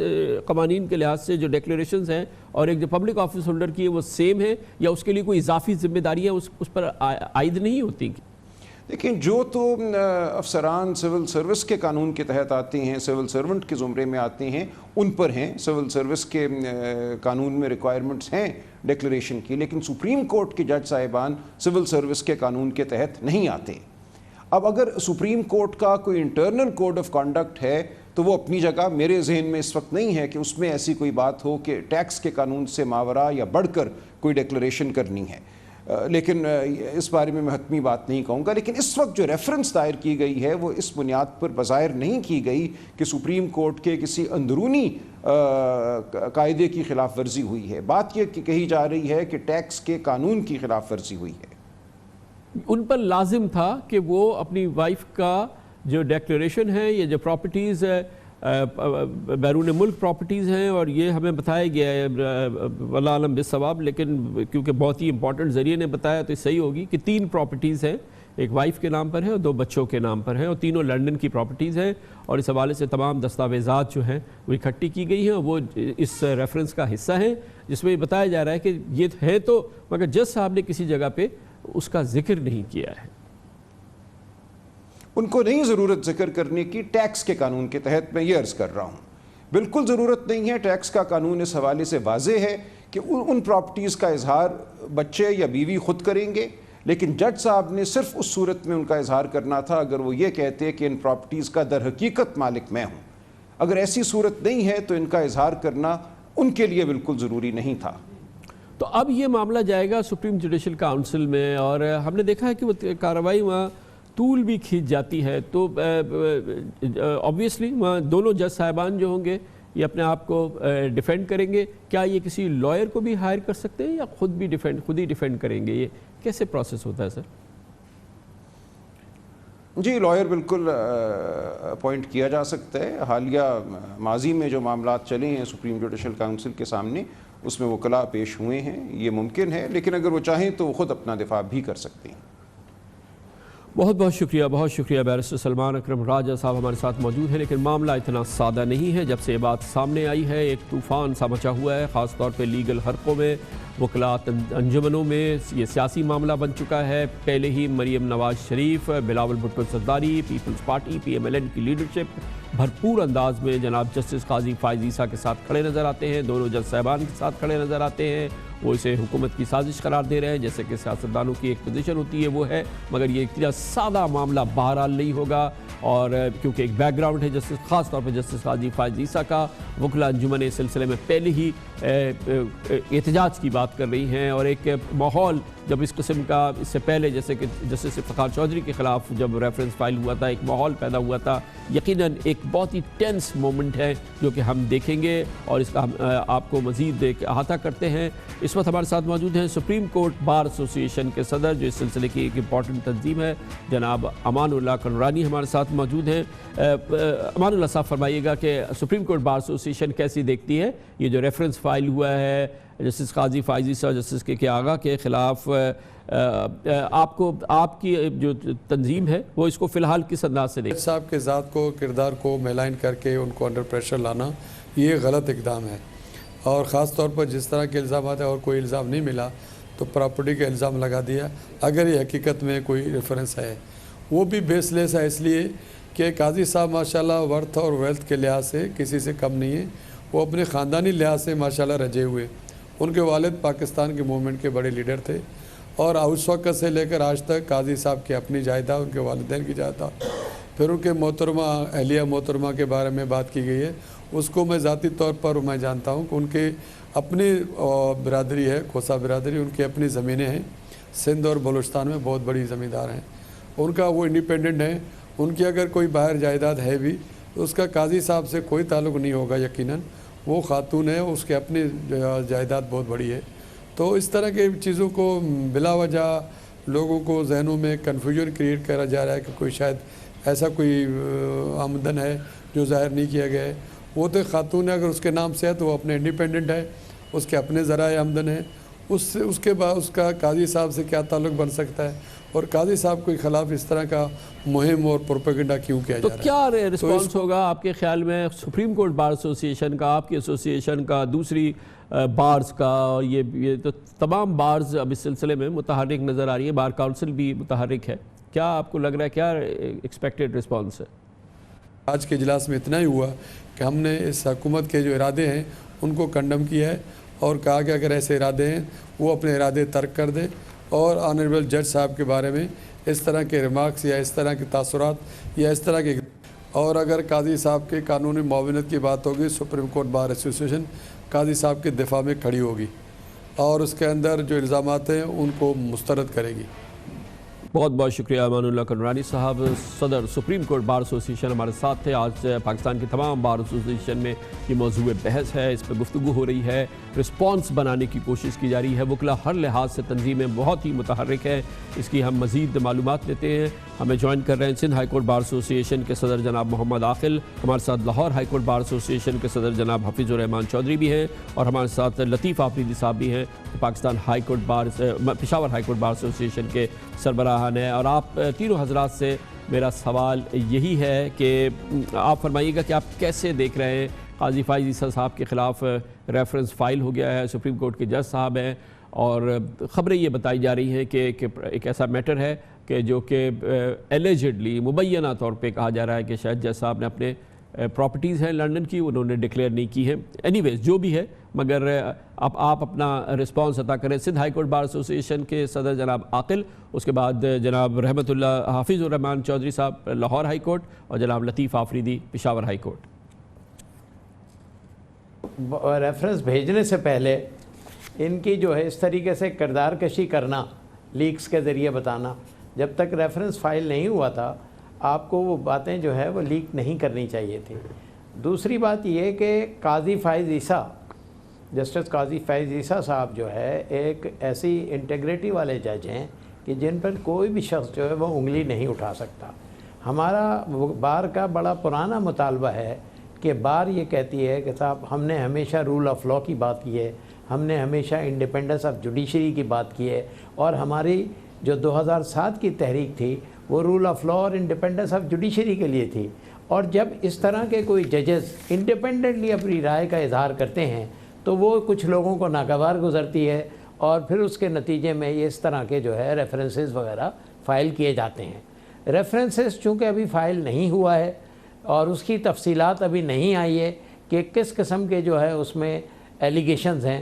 قوانین کے لحاظ سے جو ڈیکلیریشنز ہیں اور ایک جو پبلک آفس ہولڈر کی ہے وہ سیم ہے، یا اس کے لیے کوئی اضافی ذمہ داریاں اس پر عائد نہیں ہوتی؟ دیکھیں جو تو افسران سول سروس کے قانون کے تحت آتے ہیں، سول سرونٹ کے زمرے میں آتے ہیں، ان پر ہیں. سول سروس کے قانون میں ریکوائرمنٹس ہیں ڈیکلیریشن کی، لیکن سپریم کورٹ کے جج صاحبان سول سروس کے قانون کے تحت نہیں آتے. اب اگر سپریم کورٹ کا کوئی انٹرنل کوڈ آف کانڈکٹ ہے تو وہ اپنی جگہ، میرے ذہن میں اس وقت نہیں ہے کہ اس میں ایسی کوئی بات ہو کہ ٹیکس کے قانون سے ماورا یا بڑھ کر کوئی ڈیکلیریشن کرنی ہے. لیکن اس بارے میں حتمی بات نہیں کہوں گا. لیکن اس وقت جو ریفرنس دائر کی گئی ہے وہ اس بنیاد پر بظاہر نہیں کی گئی کہ سپریم کورٹ کے کسی اندرونی قاعدے کی خلاف ورزی ہوئی ہے. بات یہ کہی جا رہی ہے کہ ٹیکس کے قانون کی خلاف ورزی ہوئی ہے. ان پر لازم تھا کہ وہ اپنی وائف کا جو ڈیکلیریشن ہے، یہ جو پراپرٹیز بیرون ملک پراپرٹیز ہیں، اور یہ ہمیں بتایا گیا ہے واللہ عالم بالصواب، لیکن کیونکہ بہت ہی امپورٹنٹ ذریعے نے بتایا تو صحیح ہوگی کہ 3 پراپرٹیز ہیں، ایک وائف کے نام پر ہے اور 2 بچوں کے نام پر ہیں، اور تینوں لنڈن کی پراپرٹیز ہیں. اور اس حوالے سے تمام دستاویزات جو ہیں وہ اکٹھی کی گئی ہیں اور وہ اس ریفرنس کا حصہ ہیں، جس میں یہ بتایا جا رہا ہے کہ یہ ہے تو مگر جج صاحب نے کسی جگہ پہ اس کا ذکر نہیں کیا ہے. ان کو نہیں ضرورت ذکر کرنے کی ٹیکس کے قانون کے تحت، میں یہ عرض کر رہا ہوں. بالکل ضرورت نہیں ہے. ٹیکس کا قانون اس حوالے سے واضح ہے کہ ان پراپرٹیز کا اظہار بچے یا بیوی خود کریں گے، لیکن جج صاحب نے صرف اس صورت میں ان کا اظہار کرنا تھا اگر وہ یہ کہتے کہ ان پراپرٹیز کا در حقیقت مالک میں ہوں. اگر ایسی صورت نہیں ہے تو ان کا اظہار کرنا ان کے لیے بالکل ضروری نہیں تھا. تو اب یہ معاملہ جائے گا سپریم جوڈیشل کاؤنسل میں، اور ہم نے دیکھا ہے کہ وہ کارروائی وہاں طول بھی کھینچ جاتی ہے. تو آبویسلی وہاں دونوں جج صاحبان جو ہوں گے یہ اپنے آپ کو ڈیفینڈ کریں گے. کیا یہ کسی لائر کو بھی ہائر کر سکتے ہیں یا خود ہی ڈیفینڈ کریں گے؟ یہ کیسے پروسیس ہوتا ہے سر؟ جی لائر بالکل اپوائنٹ کیا جا سکتا ہے. حالیہ ماضی میں جو معاملات چلے ہیں سپریم جوڈیشل کاؤنسل کے سامنے اس میں وکلاء پیش ہوئے ہیں، یہ ممکن ہے، لیکن اگر وہ چاہیں تو وہ خود اپنا دفاع بھی کر سکتے ہیں. بہت بہت شکریہ بیرسٹر سلمان اکرم راجہ صاحب ہمارے ساتھ موجود ہیں. لیکن معاملہ اتنا سادہ نہیں ہے. جب سے یہ بات سامنے آئی ہے ایک طوفان سا مچا ہوا ہے، خاص طور پہ لیگل حلقوں میں، وکلاء انجمنوں میں. یہ سیاسی معاملہ بن چکا ہے. پہلے ہی Maryam Nawaz Sharif, Bilawal Bhutto Zardari, Peoples Party PMLN کی لیڈرشپ بھرپور انداز میں جناب جسٹس قاضی فائز عیسیٰ کے ساتھ کھڑے نظر آتے ہیں. دونوں جج صاحبان کے ساتھ کھڑے نظر آتے ہیں. وہ اسے حکومت کی سازش قرار دے رہے ہیں، جیسے کہ سیاستدانوں کی ایک پوزیشن ہوتی ہے وہ ہے، مگر یہ اتنا سادہ معاملہ بہرحال نہیں ہوگا. اور کیونکہ ایک بیک گراؤنڈ ہے جسٹس، خاص طور پہ جسٹس قاضی فائز عیسیٰ کا. وکلاء انجمن اس سلسلے میں پہلے ہی احتجاج کی بات کر رہی ہیں، اور ایک ماحول جب اس قسم کا اس سے پہلے جیسے کہ جسٹس افتخار چودھری کے خلاف جب ریفرنس فائل ہوا تھا، ایک ماحول پیدا ہوا تھا. یقیناً ایک بہت ہی ٹینس مومنٹ ہے جو کہ ہم دیکھیں گے اور اس کا ہم آپ کو مزید احاطہ کرتے ہیں. اس وقت ہمارے ساتھ موجود ہیں سپریم کورٹ بار ایسوسی ایشن کے صدر، جو اس سلسلے کی ایک امپورٹنٹ تنظیم ہے، جناب امان اللہ کنورانی ہمارے ساتھ موجود ہیں. امان اللہ صاحب فرمائیے گا کہ سپریم کورٹ بار ایسوسی ایشن کیسی دیکھتی ہے یہ جو ریفرنس فائل ہوا ہے جسٹس قاضی فائز عیسیٰ اور جسٹس کے آغا کے خلاف؟ آپ کی جو تنظیم ہے وہ اس کو فی الحال کس انداز سے دیکھتی ہے؟ صاحب کے ذات کو، کردار کو میلائن کر کے ان کو انڈر پریشر لانا یہ غلط اقدام ہے. اور خاص طور پر جس طرح کے الزامات ہیں اور کوئی الزام نہیں ملا تو پراپرٹی کا الزام لگا دیا. اگر یہ حقیقت میں کوئی ریفرنس ہے وہ بھی بیس لیس ہے، اس لیے کہ قاضی صاحب ماشاءاللہ ورتھ اور ویلتھ کے لحاظ سے کسی سے کم نہیں ہے. وہ اپنے خاندانی لحاظ سے ماشاءاللہ رجے ہوئے. ان کے والد پاکستان کے موومنٹ کے بڑے لیڈر تھے، اور اس وقت سے لے کر آج تک قاضی صاحب کی اپنی جائیداد، ان کے والدین کی جائیداد، پھر ان کے محترمہ اہلیہ محترمہ کے بارے میں بات کی گئی ہے. اس کو میں ذاتی طور پر میں جانتا ہوں کہ ان کے اپنی برادری ہے، کھوسا برادری، ان کی اپنی زمینیں ہیں سندھ اور بلوچستان میں، بہت بڑی زمیندار ہیں. ان کا وہ انڈیپینڈنٹ ہیں. ان کی اگر کوئی باہر جائیداد ہے بھی تو اس کا قاضی صاحب سے کوئی تعلق نہیں ہوگا. یقیناً وہ خاتون ہے، اس کے اپنی جائیداد بہت بڑی ہے. تو اس طرح کے چیزوں کو بلا وجہ لوگوں کو ذہنوں میں کنفیوژن کریٹ کرا جا رہا ہے کہ کوئی شاید ایسا کوئی آمدن ہے جو ظاہر نہیں کیا گیا ہے. وہ تو خاتون ہے، اگر اس کے نام سے ہے تو وہ اپنے انڈیپینڈنٹ ہے، اس کے اپنے ذرائع آمدن ہے. اس کے بعد اس کا قاضی صاحب سے کیا تعلق بن سکتا ہے؟ اور قاضی صاحب کے خلاف اس طرح کا مہم اور پروپیگنڈا کیوں کیا جا رہا ہے؟ تو کیا رسپانس ہوگا آپ کے خیال میں سپریم کورٹ بار ایسوسی ایشن کا، آپ کی ایسوسی ایشن کا، دوسری بارز کا؟ اور یہ تو تمام بارز اب اس سلسلے میں متحرک نظر آ رہی ہے، بار کاؤنسل بھی متحرک ہے. کیا آپ کو لگ رہا ہے، کیا ایکسپیکٹڈ رسپانس ہے؟ آج کے اجلاس میں اتنا ہی ہوا کہ ہم نے اس حکومت کے جو ارادے ہیں ان کو کنڈم کیا ہے اور کہا کہ اگر ایسے ارادے ہیں وہ اپنے ارادے ترک کر دیں، اور آنریبل جج صاحب کے بارے میں اس طرح کے ریمارکس یا اس طرح کے تاثرات یا اس طرح کے، اور اگر قاضی صاحب کے قانونی معاونت کی بات ہوگی، سپریم کورٹ بار ایسوسی ایشن قاضی صاحب کے دفاع میں کھڑی ہوگی اور اس کے اندر جو الزامات ہیں ان کو مسترد کرے گی. بہت بہت شکریہ امان اللہ کنورانی صاحب، صدر سپریم کورٹ بار ایسوسی ایشن ہمارے ساتھ تھے. آج پاکستان کی تمام بار ایسوسی ایشن میں یہ موضوع بحث ہے، اس پہ گفتگو ہو رہی ہے، رسپانس بنانے کی کوشش کی جا رہی ہے. وکلاء ہر لحاظ سے تنظیمیں بہت ہی متحرک ہیں، اس کی ہم مزید معلومات لیتے ہیں. ہمیں جوائن کر رہے ہیں سندھ ہائی کورٹ بار ایسوسی ایشن کے صدر جناب محمد عاقل، ہمارے ساتھ لاہور ہائی کورٹ بار ایسوسی ایشن کے صدر جناب حفیظ الرحمان چودھری بھی ہیں، اور ہمارے ساتھ لطیف آفریدی صاحب بھی ہیں، Pakistan high court Peshawar high court bar ایسوسی ایشن کے سربراہان ہیں. اور آپ تینوں حضرات سے میرا سوال یہی ہے کہ آپ فرمائیے گا کہ آپ کیسے دیکھ رہے ہیں، قاضی فائز عیسیٰ صاحب کے خلاف ریفرنس فائل ہو گیا ہے، سپریم کورٹ کے جج صاحب ہیں، اور خبریں یہ بتائی جا رہی ہیں کہ ایک ایسا میٹر ہے کہ جو کہ ایلیجڈلی مبینہ طور پہ کہا جا رہا ہے کہ شاید جج صاحب نے اپنے پراپرٹیز ہیں لنڈن کی انہوں نے ڈکلیئر نہیں کی ہیں. اینی ویز جو بھی ہے مگر اب آپ اپنا رسپانس عطا کریں. سندھ ہائی کورٹ بار ایسوسی ایشن کے صدر جناب عاقل, اس کے بعد جناب رحمت اللہ حافظ الرحمان چودھری صاحب لاہور ہائی کورٹ اور جناب Latif Afridi Peshawar high court. Reference بھیجنے سے پہلے ان کی جو ہے اس طریقے سے کردار کشی کرنا, لیکس کے ذریعے بتانا, جب تک ریفرنس فائل نہیں ہوا تھا آپ کو وہ باتیں جو ہے وہ لیک نہیں کرنی چاہیے تھی. دوسری بات یہ کہ قاضی فائز عیسیٰ, جسٹس قاضی فائز عیسیٰ صاحب جو ہے ایک ایسی انٹیگریٹی والے جج ہیں کہ جن پر کوئی بھی شخص جو ہے وہ انگلی نہیں اٹھا سکتا. ہمارا بار کا بڑا پرانا مطالبہ ہے کہ بار یہ کہتی ہے کہ صاحب ہم نے ہمیشہ رول آف لاء کی بات کی ہے, ہم نے ہمیشہ انڈیپینڈنس آف جوڈیشری کی بات کی ہے, اور ہماری جو 2007 کی تحریک تھی وہ رول آف لاء اور انڈیپینڈنس آف جوڈیشری کے لیے تھی. اور جب اس طرح کے کوئی ججز انڈیپینڈنٹلی اپنی رائے کا اظہار کرتے ہیں تو وہ کچھ لوگوں کو ناگوار گزرتی ہے, اور پھر اس کے نتیجے میں یہ اس طرح کے جو ہے ریفرنسز وغیرہ فائل کیے جاتے ہیں. ریفرنسز چونکہ ابھی فائل نہیں ہوا ہے اور اس کی تفصیلات ابھی نہیں آئی ہے کہ کس قسم کے جو ہے اس میں ایلیگیشنز ہیں,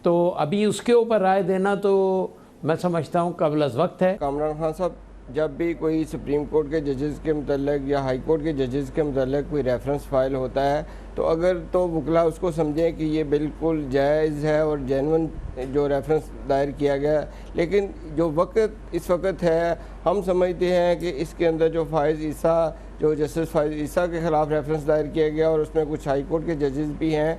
تو ابھی اس کے اوپر رائے دینا تو میں سمجھتا ہوں قبل از وقت ہے. کامران خان صاحب, جب بھی کوئی سپریم کورٹ کے ججز کے متعلق یا ہائی کورٹ کے ججز کے متعلق کوئی ریفرنس فائل ہوتا ہے تو اگر تو وکلا اس کو سمجھیں کہ یہ بالکل جائز ہے اور جینون جو ریفرنس دائر کیا گیا ہے, لیکن جو وقت اس وقت ہے ہم سمجھتے ہیں کہ اس کے اندر جو فائز عیسیٰ, جو جسٹس فائز عیسیٰ کے خلاف ریفرنس دائر کیا گیا اور اس میں کچھ ہائی کورٹ کے ججز بھی ہیں,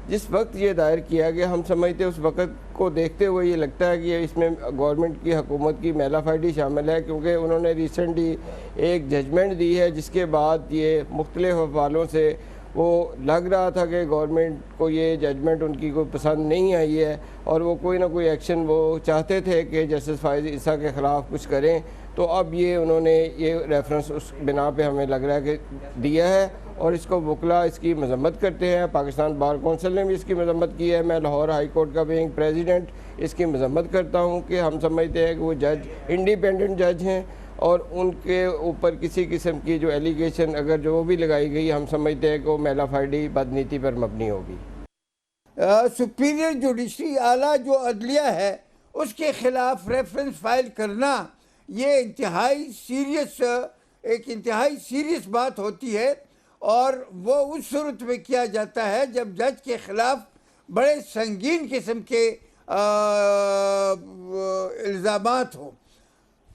جس وقت یہ دائر کیا گیا ہم سمجھتے ہیں اس وقت کو دیکھتے ہوئے یہ لگتا ہے کہ اس میں گورنمنٹ کی حکومت کی میلا فائڈی شامل ہے, کیونکہ انہوں نے ریسنٹلی ایک ججمنٹ دی ہے جس کے بعد یہ مختلف حوالوں سے وہ لگ رہا تھا کہ گورنمنٹ کو یہ ججمنٹ ان کی کوئی پسند نہیں آئی ہے اور وہ کوئی نہ کوئی ایکشن وہ چاہتے تھے کہ جسٹس فائز عیسیٰ کے خلاف کچھ کریں. تو اب یہ انہوں نے یہ ریفرنس اس بنا پہ ہمیں لگ رہا ہے کہ دیا ہے, اور اس کو وکلا اس کی مذمت کرتے ہیں. پاکستان بار کونسل نے بھی اس کی مذمت کی ہے. میں لاہور ہائی کورٹ کا بینگ پریزیڈنٹ اس کی مذمت کرتا ہوں کہ ہم سمجھتے ہیں کہ وہ جج انڈیپینڈنٹ جج ہیں اور ان کے اوپر کسی قسم کی جو ایلیگیشن اگر جو بھی لگائی گئی ہم سمجھتے ہیں کہ وہ میلا فائڈی بدنیتی پر مبنی ہوگی. سپیریئر جوڈیشری اعلیٰ جو عدلیہ ہے اس کے خلاف ریفرنس فائل کرنا یہ ایک انتہائی سیریس بات ہوتی ہے, اور وہ اس صورت میں کیا جاتا ہے جب جج کے خلاف بڑے سنگین قسم کے الزامات ہوں.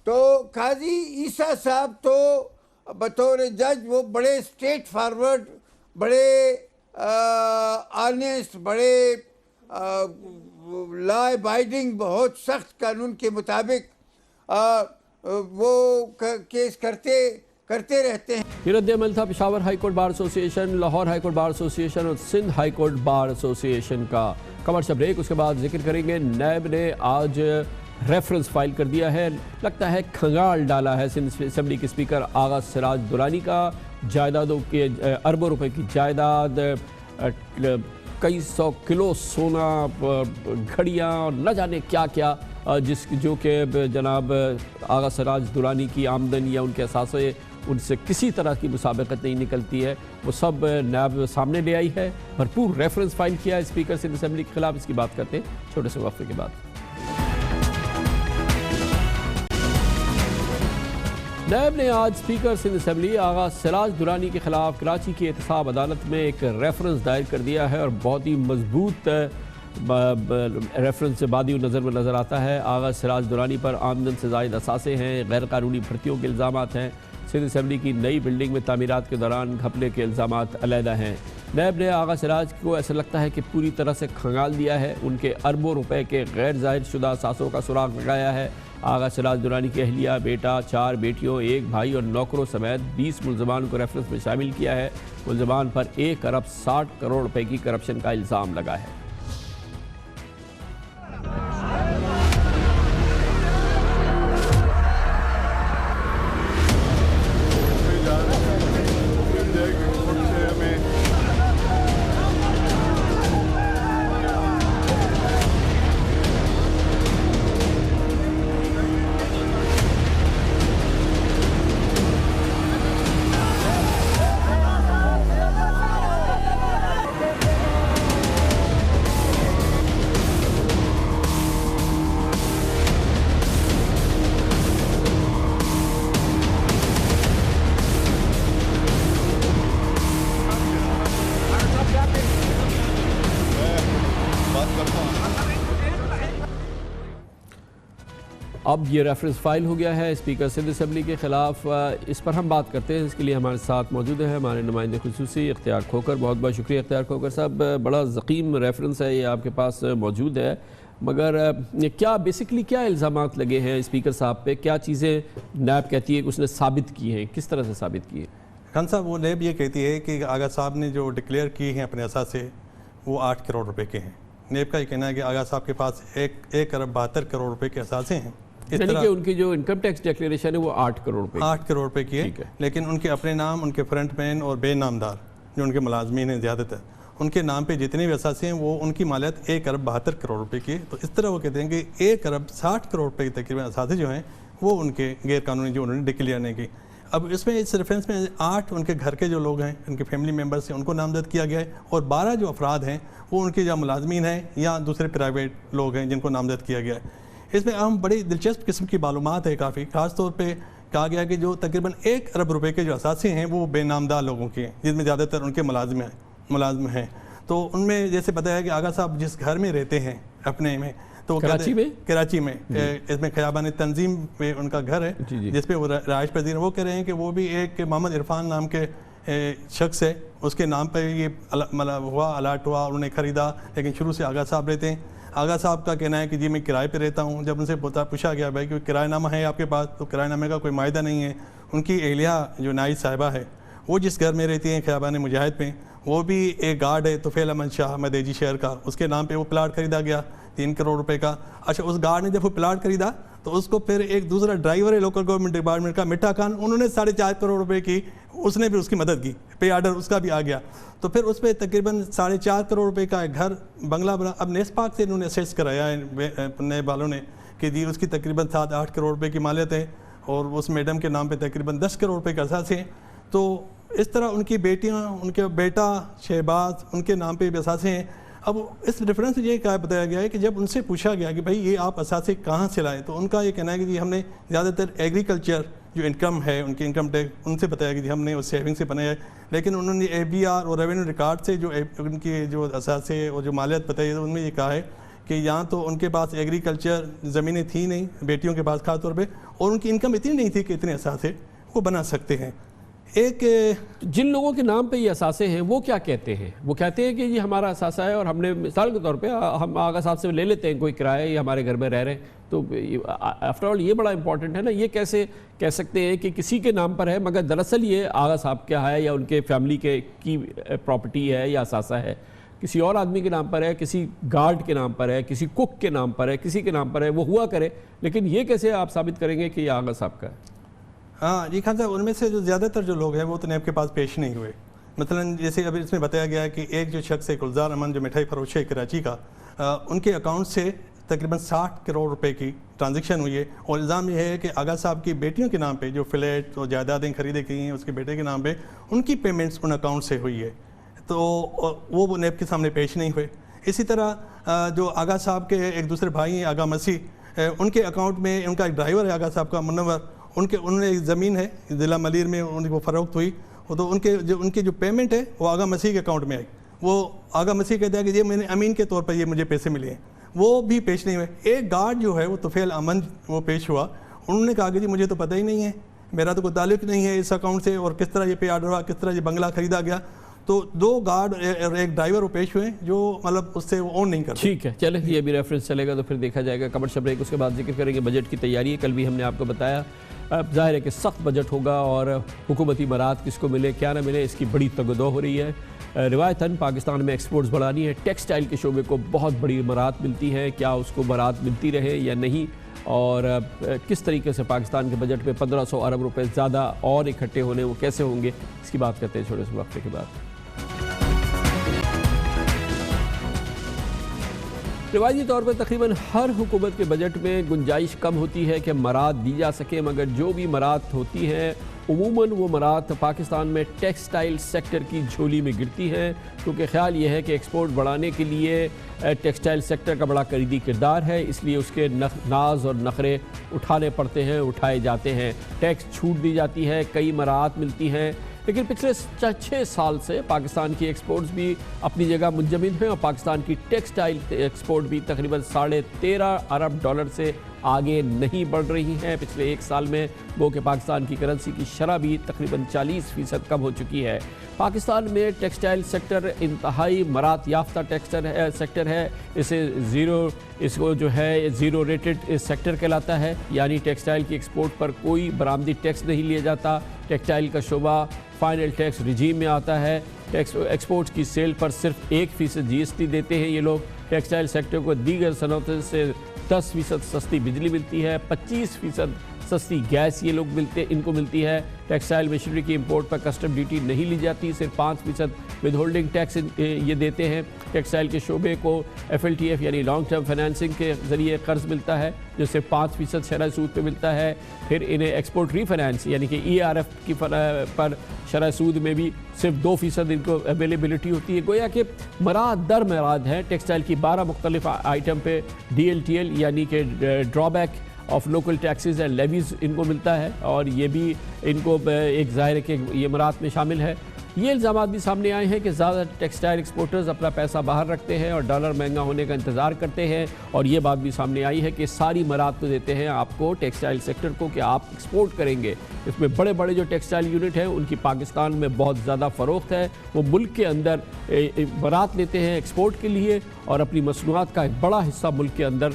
تو قاضی عیسیٰ صاحب تو بطور جج وہ بڑے اسٹریٹ فارورڈ, بڑے آنیسٹ, بڑے لا ابائڈنگ, بہت سخت قانون کے مطابق وہ کیس کرتے رہتے ہیں. یہ رد عمل تھا پشاور ہائی کورٹ بار ایسوسی ایشن, لاہور ہائی کورٹ بار ایسوسی ایشن اور سندھ ہائی کورٹ بار ایسوسی ایشن کا. کمرشل بریک, اس کے بعد ذکر کریں گے نیب نے آج ریفرنس فائل کر دیا ہے, لگتا ہے کھنگال ڈالا ہے سندھ اسمبلی کے اسپیکر آغا سراج درانی کا. جائیدادوں کے اربوں روپے کی جائیداد, کئی 100 کلو سونا, گھڑیاں اور نہ جانے کیا کیا, جو کہ جناب آغا سراج درانی کی آمدن یا ان کے اثاثے ان سے کسی طرح کی مسابقت نہیں نکلتی ہے, وہ سب نیب سامنے لے آئی ہے. بھرپور ریفرنس فائل کیا ہے اسپیکر سندھ اسمبلی کے خلاف. اس کی بات کرتے ہیں چھوٹے سے وقفے کے بعد. نیب نے آج اسپیکر سندھ اسمبلی آغا سراج درانی کے خلاف کراچی کی احتساب عدالت میں ایک ریفرنس دائر کر دیا ہے, اور بہت ہی مضبوط ریفرنس سے بادی نظر آتا ہے. آغا سراج درانی پر آمدن سے زائد اثاثے ہیں, غیر قانونی بھرتیوں کے الزامات ہیں, سندھ اسمبلی کی نئی بلڈنگ میں تعمیرات کے دوران گھپلے کے الزامات علیحدہ ہیں. نیب نے آغا سراج کو ایسا لگتا ہے کہ پوری طرح سے کھنگال دیا ہے, ان کے اربوں روپے کے غیر ظاہر شدہ اثاثوں کا سراغ لگایا ہے. آغا سراج درانی کی اہلیہ, بیٹا, 4 بیٹیوں, 1 بھائی اور نوکروں سمیت 20 ملزمان کو ریفرنس میں شامل کیا ہے. ملزمان پر 1 ارب 60 کروڑ روپے کی کرپشن کا الزام لگا ہے. اب یہ ریفرنس فائل ہو گیا ہے اسپیکر سندھ اسمبلی کے خلاف. اس پر ہم بات کرتے ہیں. اس کے لیے ہمارے ساتھ موجود ہیں ہمارے نمائندے خصوصی اختیار کھوکر. بہت بہت شکریہ اختیار کھوکر صاحب. بڑا ضخیم ریفرنس ہے یہ آپ کے پاس موجود ہے, مگر کیا بیسکلی کیا الزامات لگے ہیں اسپیکر صاحب پہ؟ کیا چیزیں نیب کہتی ہے کہ اس نے ثابت کی ہیں؟ کس طرح سے ثابت کی ہیں؟ خان صاحب, وہ نیب یہ کہتی ہے کہ آغا صاحب نے جو ڈکلیئر کی ہیں اپنے اثاثے وہ 8 کروڑ روپے کے ہیں. نیب کا یہ کہنا ہے کہ آغا صاحب کے پاس 1 ارب 72 کروڑ روپے کے اثاثے ہیں. یعنی کہ ان کی جو انکم ٹیکس ڈیکلیریشن ہے وہ 8 کروڑ روپے کی ہے, لیکن ان کے اپنے نام, ان کے فرنٹ مین اور بے نامدار جو ان کے ملازمین ہیں زیادہ تر, ان کے نام پہ جتنے بھی اثاثے ہیں وہ ان کی مالیت 1 ارب 72 کروڑ روپے کی ہے. تو اس طرح وہ کہتے ہیں کہ 1 ارب 60 کروڑ روپے کے تقریباً اثاثے جو ہیں وہ ان کے غیر قانونی جو انہوں نے ڈکلیئر نہیں کی. اب اس میں اس ریفرنس میں 8 ان کے گھر کے جو لوگ ہیں, ان کے فیملی ممبرس ہیں, ان کو نامزد کیا گیا ہے, اور 12 جو افراد ہیں وہ ان کے یا ملازمین ہیں یا دوسرے پرائیویٹ لوگ ہیں جن کو نامزد کیا گیا ہے. اس میں اہم بڑی دلچسپ قسم کی معلومات ہے کافی. خاص طور پہ کہا گیا کہ جو تقریباً 1 ارب روپے کے جو اثاثے ہیں وہ بے نامدار لوگوں کے ہیں, جن میں زیادہ تر ان کے ملازم ہیں. تو ان میں جیسے پتہ ہے کہ آغا صاحب جس گھر میں رہتے ہیں اپنے میں, تو کراچی میں اس میں خیابان تنظیم پہ ان کا گھر ہے جس پہ وہ رہائش پذیر ہیں. وہ کہہ رہے ہیں کہ وہ بھی ایک محمد عرفان نام کے شخص ہے, اس کے نام پہ یہ الاٹ ہوا, انہوں نے خریدا, لیکن شروع سے آغا صاحب رہتے ہیں. آغا صاحب کا کہنا ہے کہ جی میں کرائے پہ رہتا ہوں. جب ان سے پوچھا گیا بھائی کہ کرایہ نامہ ہے آپ کے پاس, تو کرایہ نامے کا کوئی معاہدہ نہیں ہے. ان کی اہلیہ جو نائب صاحبہ ہے وہ جس گھر میں رہتی ہیں خیابان مجاہد پہ, وہ بھی ایک گارڈ ہے طفیل احمد شاہ مدیجی شہر کا, اس کے نام پہ وہ پلاٹ خریدا گیا 3 کروڑ روپے کا. اچھا, اس گارڈ نے جب وہ پلاٹ خریدا تو اس کو پھر ایک دوسرا ڈرائیور ہے لوکل گورنمنٹ ڈپارٹمنٹ کا مٹھا خان, انہوں نے 4.5 کروڑ روپے کی, اس نے بھی اس کی مدد کی, پے آرڈر اس کا بھی آ گیا. تو پھر اس پہ تقریباً 4.5 کروڑ روپے کا ایک گھر بنگلہ بنا. اب نیس پاک سے انہوں نے اسیس کرایا ہے نئے والوں نے کہ جی اس کی تقریباً 7-8 کروڑ روپے کی مالیت ہے, اور اس میڈم کے نام پہ تقریباً 10 کروڑ روپے کا اثاثے ہیں. تو اس طرح ان کی بیٹیاں, ان کے بیٹا شہباز, ان کے نام پہ بھی اثاثے ہیں. اب اس ریفرنس یہ کہا بتایا گیا ہے کہ جب ان سے پوچھا گیا کہ بھائی یہ آپ اثاثے کہاں سے لائے, تو ان کا یہ کہنا ہے کہ جی ہم نے زیادہ تر ایگریکلچر جو انکم ہے, ان کی انکم ٹیکس, ان سے بتایا کہ جی ہم نے اس سیونگ سے بنایا ہے. لیکن انہوں نے ABR اور ریونیو ریکارڈ سے جو ان کی جو اثاثے اور جو مالیت بتائی ہے, ان میں یہ کہا ہے کہ یہاں تو ان کے پاس ایگریکلچر زمینیں تھیں نہیں, بیٹیوں کے پاس خاص طور پہ, اور ان کی انکم اتنی نہیں تھی کہ اتنے اثاثے وہ بنا سکتے ہیں. ایک جن لوگوں کے نام پہ یہ اثاثے ہیں وہ کیا کہتے ہیں؟ وہ کہتے ہیں کہ یہ ہمارا اثاثہ ہے اور ہم نے مثال کے طور پہ ہم آغا صاحب سے لے لیتے ہیں کوئی کرایہ, یہ ہمارے گھر میں رہ رہے ہیں. تو آفٹر آل یہ بڑا امپورٹنٹ ہے نا, یہ کیسے کہہ سکتے ہیں کہ کسی کے نام پر ہے مگر دراصل یہ آغا صاحب کیا ہے یا ان کے فیملی کی پراپرٹی ہے یا اثاثہ ہے, کسی اور آدمی کے نام پر ہے, کسی گارڈ کے نام پر ہے, کسی کک کے نام پر ہے, کسی کے نام پر ہے, وہ ہوا کرے, لیکن یہ کیسے آپ ثابت کریں گے کہ یہ آغا صاحب کا ہے؟ ہاں جی خان صاحب, ان میں سے جو زیادہ تر جو لوگ ہیں وہ تو نیب کے پاس پیش نہیں ہوئے. مثلا جیسے ابھی اس میں بتایا گیا ہے کہ ایک جو شخص ہے گلزار امن جو مٹھائی فروش ہے کراچی کا, ان کے اکاؤنٹ سے تقریباً 60 کروڑ روپے کی ٹرانزیکشن ہوئی ہے. اور الزام یہ ہے کہ آغا صاحب کی بیٹیوں کے نام پہ جو فلیٹ اور جائیدادیں خریدے گئی ہیں اس کے بیٹے کے نام پہ, ان کی پیمنٹس ان اکاؤنٹ سے ہوئی ہے, تو وہ نیب کے سامنے پیش نہیں ہوئے. اسی طرح جو آغا صاحب کے ایک دوسرے بھائی ہیں آغا مسیح, ان کے اکاؤنٹ میں ان کا ایک ڈرائیور ہے آغا صاحب کا منور, انہوں نے ایک زمین ہے ضلع ملیر میں, ان کو فروخت ہوئی, تو ان کی جو پیمنٹ ہے وہ آغا مسیح کے اکاؤنٹ میں آئی. وہ آغا مسیح کہتا ہے کہ یہ میں نے امین کے طور پر یہ مجھے پیسے ملے ہیں, وہ بھی پیش نہیں ہوئے. ایک گارڈ جو ہے وہ طفیل امن وہ پیش ہوا, انہوں نے کہا کہ جی مجھے تو پتہ ہی نہیں ہے, میرا تو کوئی تعلق نہیں ہے اس اکاؤنٹ سے, اور کس طرح یہ پے آرڈر ہوا, کس طرح یہ بنگلہ خریدا گیا. تو 2 گارڈ اور ایک ڈرائیور وہ پیش ہوئے جو مطلب اس سے وہ اون نہیں کرتے. ٹھیک ہے, چلیں یہ بھی ریفرنس چلے گا تو پھر دیکھا جائے گا. کمرشل بریک, اس کے بعد ذکر کریں گے بجٹ کی تیاری ہے. کل بھی ہم نے آپ کو بتایا ظاہر ہے کہ سخت بجٹ ہوگا اور حکومتی مراد کس کو ملے کیا نہ ملے اس کی بڑی تگدو ہو رہی ہے. روایتاً پاکستان میں ایکسپورٹس بڑھانی ہے, ٹیکسٹائل کے شعبے کو بہت بڑی مراد ملتی ہے, کیا اس کو مراد ملتی رہے یا نہیں, اور کس طریقے سے پاکستان کے بجٹ میں 1500 ارب روپے زیادہ اور اکٹھے ہونے وہ کیسے ہوں گے, اس کی بات کرتے ہیں چھوٹے سے وقفے کے بعد. روایتی طور پر تقریباً ہر حکومت کے بجٹ میں گنجائش کم ہوتی ہے کہ مراد دی جا سکے, مگر جو بھی مراد ہوتی ہیں عموماً وہ مراد پاکستان میں ٹیکسٹائل سیکٹر کی جھولی میں گرتی ہیں, کیونکہ خیال یہ ہے کہ ایکسپورٹ بڑھانے کے لیے ٹیکسٹائل سیکٹر کا بڑا کلیدی کردار ہے, اس لیے اس کے ناز اور نخرے اٹھانے پڑتے ہیں, اٹھائے جاتے ہیں, ٹیکس چھوٹ دی جاتی ہے, کئی مراعات ملتی ہیں. لیکن پچھلے 6 سال سے پاکستان کی ایکسپورٹس بھی اپنی جگہ منجمد ہیں اور پاکستان کی ٹیکسٹائل ایکسپورٹ بھی تقریباً $13.5 ارب سے آگے نہیں بڑھ رہی ہیں۔ پچھلے ایک سال میں گو کہ پاکستان کی کرنسی کی شرح بھی تقریباً 40% کم ہو چکی ہے۔ پاکستان میں ٹیکسٹائل سیکٹر انتہائی مراعات یافتہ سیکٹر ہے۔ اس کو جو ہے زیرو ریٹڈ سیکٹر کہلاتا ہے، یعنی ٹیکسٹائل کی ایکسپورٹ پر کوئی برآمدی ٹیکس نہیں لیا جاتا۔ ٹیکسٹائل کا شعبہ فائنل ٹیکس رجیم میں آتا ہے۔ ایکسپورٹ کی سیل پر صرف 1% GST دیتے ہیں یہ لوگ۔ ٹیکسٹائل سیکٹر کو دیگر صنعتوں سے 10% سستی بجلی ملتی ہے، 25% سستی گیس یہ لوگ ان کو ملتی ہے۔ ٹیکسٹائل مشینری کی امپورٹ پر کسٹم ڈیوٹی نہیں لی جاتی، صرف 5% ود ہولڈنگ ٹیکس یہ دیتے ہیں۔ ٹیکسٹائل کے شعبے کو FLTF یعنی لانگ ٹرم فائنینسنگ کے ذریعے قرض ملتا ہے جو صرف 5% شرح سود پہ ملتا ہے۔ پھر انہیں ایکسپورٹ ری فائنینس یعنی کہ ERF کی پر شرح سود میں بھی صرف 2% ان کو اویلیبلٹی ہوتی ہے۔ گویا کہ مراد در مراد ہے ٹیکسٹائل کی 12 مختلف آئٹم پہ DLTL یعنی کہ drawback of local taxes and levies ان کو ملتا ہے، اور یہ بھی ان کو ایک ظاہر ہے کہ یہ مراد میں شامل ہے۔ یہ الزامات بھی سامنے آئے ہیں کہ زیادہ ٹیکسٹائل ایکسپورٹرز اپنا پیسہ باہر رکھتے ہیں اور ڈالر مہنگا ہونے کا انتظار کرتے ہیں، اور یہ بات بھی سامنے آئی ہے کہ ساری مراد تو دیتے ہیں آپ کو ٹیکسٹائل سیکٹر کو کہ آپ ایکسپورٹ کریں گے۔ اس میں بڑے بڑے جو ٹیکسٹائل یونٹ ہیں ان کی پاکستان میں بہت زیادہ فروخت ہے، وہ ملک کے اندر برات لیتے ہیں ایکسپورٹ کے لیے اور اپنی مصنوعات کا ایک بڑا حصہ ملک کے اندر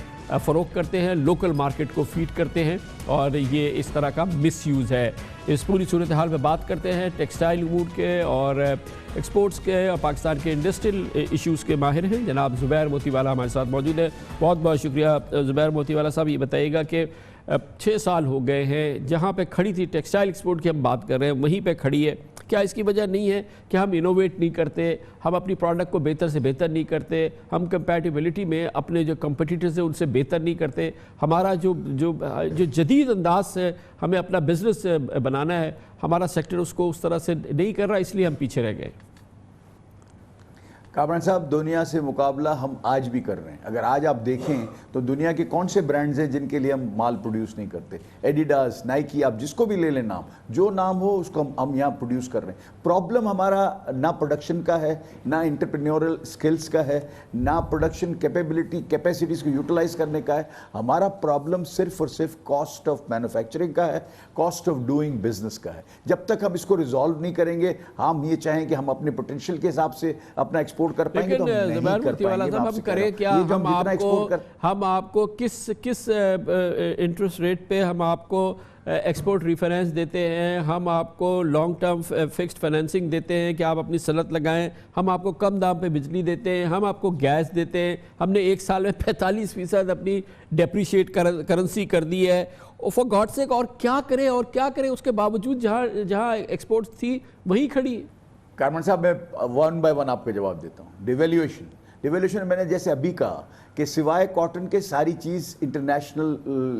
فروخت کرتے ہیں، لوکل مارکیٹ کو فیڈ کرتے ہیں، اور یہ اس طرح کا مس یوز ہے۔ اس پوری صورتحال پہ بات کرتے ہیں ٹیکسٹائل امور کے اور ایکسپورٹس کے اور پاکستان کے انڈسٹریل ایشوز کے ماہر ہیں جناب زبیر موتی والا ہمارے ساتھ موجود ہے۔ بہت بہت شکریہ زبیر موتی والا صاحب۔ یہ بتائیے گا کہ 6 سال ہو گئے ہیں جہاں پہ کھڑی تھی ٹیکسٹائل ایکسپورٹ کی ہم بات کر رہے ہیں وہیں پہ کھڑی ہے، کیا اس کی وجہ نہیں ہے کہ ہم انوویٹ نہیں کرتے، ہم اپنی پروڈکٹ کو بہتر سے بہتر نہیں کرتے، ہم کمپیٹیبلٹی میں اپنے جو کمپٹیٹرز ہیں ان سے بہتر نہیں کرتے، ہمارا جو جدید انداز سے ہمیں اپنا بزنس بنانا ہے ہمارا سیکٹر اس کو اس طرح سے نہیں کر رہا، اس لیے ہم پیچھے رہ گئے؟ کامران صاحب، دنیا سے مقابلہ ہم آج بھی کر رہے ہیں۔ اگر آج آپ دیکھیں تو دنیا کے کون سے برانڈز ہیں جن کے لیے ہم مال پروڈیوس نہیں کرتے؟ ایڈیڈاس، نائکی، آپ جس کو بھی لے لیں نام، جو نام ہو اس کو ہم یہاں پروڈیوس کر رہے ہیں۔ پرابلم ہمارا نہ پروڈکشن کا ہے، نہ انٹرپرینیورل سکلز کا ہے، نہ پروڈکشن کیپیسٹیز کو یوٹیلائز کرنے کا ہے۔ ہمارا پرابلم صرف اور صرف کاسٹ آف مینوفیکچرنگ کا ہے، کاسٹ آف ڈوئنگ بزنس کا ہے۔ جب تک ہم اس کو ریزالو نہیں کریں گے، ہم یہ چاہیں کہ ہم اپنے پوٹینشیل کے حساب سے اپنا ایکسپورٹ کر پائیں گے تو ہم نہیں کر پائیں گے۔ ہم کریں کیا؟ ہم آپ کو کس انٹرسٹ ریٹ پہ ہم آپ کو ایکسپورٹ ریفرنس دیتے ہیں، ہم آپ کو لانگ ٹرم فکسڈ فائنینسنگ دیتے ہیں کہ آپ اپنی صنعت لگائیں، ہم آپ کو کم دام پہ بجلی دیتے ہیں، ہم آپ کو گیس دیتے ہیں، ہم نے ایک سال میں 45% اپنی ڈیپریشیٹ کرنسی کر دی ہے۔ فار گاڈ سیک، اور کیا کریں اور کیا کریں؟ اس کے باوجود جہاں ایکسپورٹ تھی وہیں کھڑی۔ کارمن صاحب، میں 1 بائی 1 آپ کو جواب دیتا ہوں۔ ڈیویلیویشن میں نے جیسے ابھی کہا کہ سوائے کاٹن کے ساری چیز انٹرنیشنل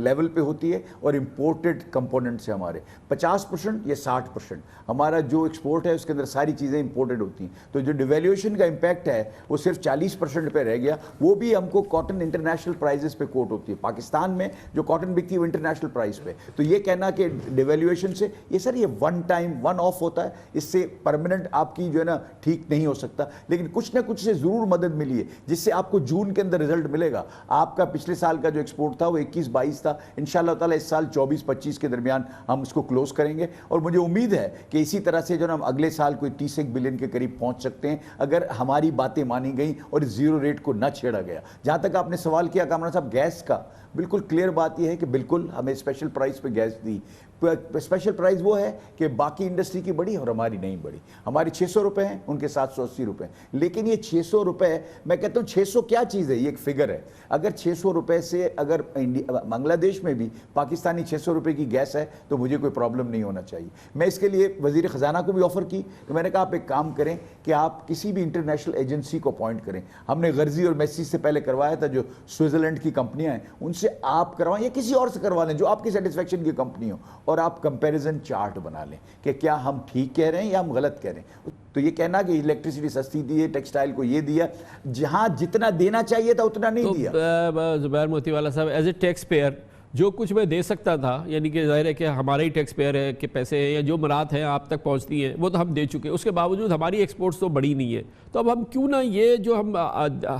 لیول پہ ہوتی ہے اور امپورٹڈ کمپوننٹس ہیں ہمارے 50% یا 60%۔ ہمارا جو ایکسپورٹ ہے اس کے اندر ساری چیزیں امپورٹڈ ہوتی ہیں، تو جو ڈیویلیویشن کا امپیکٹ ہے وہ صرف 40% پہ رہ گیا۔ وہ بھی ہم کو کاٹن انٹرنیشنل پرائزز پہ کوٹ ہوتی ہے۔ پاکستان میں جو کاٹن بکتی ہے وہ انٹرنیشنل پرائز پہ، تو یہ کہنا کہ ڈیویلیویشن سے یہ ون ٹائم ون آف ہوتا ہے، اس سے پرماننٹ آپ کی جو ہے نا ٹھیک نہیں ہو سکتا، لیکن کچھ نہ کچھ سے ضرور مدد ملی ہے جس سے آپ کو جون کے اندر رزلٹ ملے گا۔ آپ کا پچھلے سال کا جو ایکسپورٹ تھا وہ 21-22 تھا، انشاءاللہ تعالیٰ اس سال 24-25 کے درمیان ہم اس کو کلوز کریں گے، اور مجھے امید ہے کہ اسی طرح سے جو ہم اگلے سال کوئی 31 بلین کے قریب پہنچ سکتے ہیں اگر ہماری باتیں مانی گئیں اور زیرو ریٹ کو نہ چھیڑا گیا۔ جہاں تک آپ نے سوال کیا کامران صاحب گیس کا، بالکل کلیئر بات یہ ہے کہ بالکل ہمیں اسپیشل پرائز پہ گیس دی۔ اسپیشل پرائز وہ ہے کہ باقی انڈسٹری کی بڑی اور ہماری نہیں بڑی، ہماری 600 روپے ہیں، ان کے 780 روپے، لیکن یہ 600 روپے، میں کہتا ہوں 600 کیا چیز ہے، یہ ایک فگر ہے۔ اگر 600 روپے سے اگر بنگلہ دیش میں بھی پاکستانی 600 روپے کی گیس ہے تو مجھے کوئی پرابلم نہیں ہونا چاہیے۔ میں اس کے لیے وزیر خزانہ کو بھی آفر کی، تو میں نے کہا آپ ایک کام کریں کہ آپ کسی بھی انٹرنیشنل ایجنسی کو اپوائنٹ کریں۔ ہم نے غرضی اور میسی سے پہلے کروایا تھا، جو سوئٹزرلینڈ کی کمپنیاں ہیں ان سے آپ کروائیں یا کسی اور سے کروا لیں جو آپ کی سیٹسفیکشن کی کمپنی ہو، اور آپ کمپیریزن چارٹ بنا لیں کہ کیا ہم ٹھیک کہہ رہے ہیں یا ہم غلط کہہ رہے ہیں۔ تو یہ کہنا کہ الیکٹریسٹی سستی دی ہے، ٹیکسٹائل کو یہ دیا، جہاں جتنا دینا چاہیے تھا اتنا نہیں دیا۔ زبیر موتی والا صاحب، ایز اے ٹیکس پیئر جو کچھ میں دے سکتا تھا، یعنی کہ ظاہر ہے کہ ہمارے ہی ٹیکس پیئر ہے کہ پیسے ہیں یا جو مراد ہیں آپ تک پہنچتی ہیں وہ تو ہم دے چکے، اس کے باوجود ہماری ایکسپورٹس تو بڑی نہیں ہے. تو اب ہم کیوں نہ یہ جو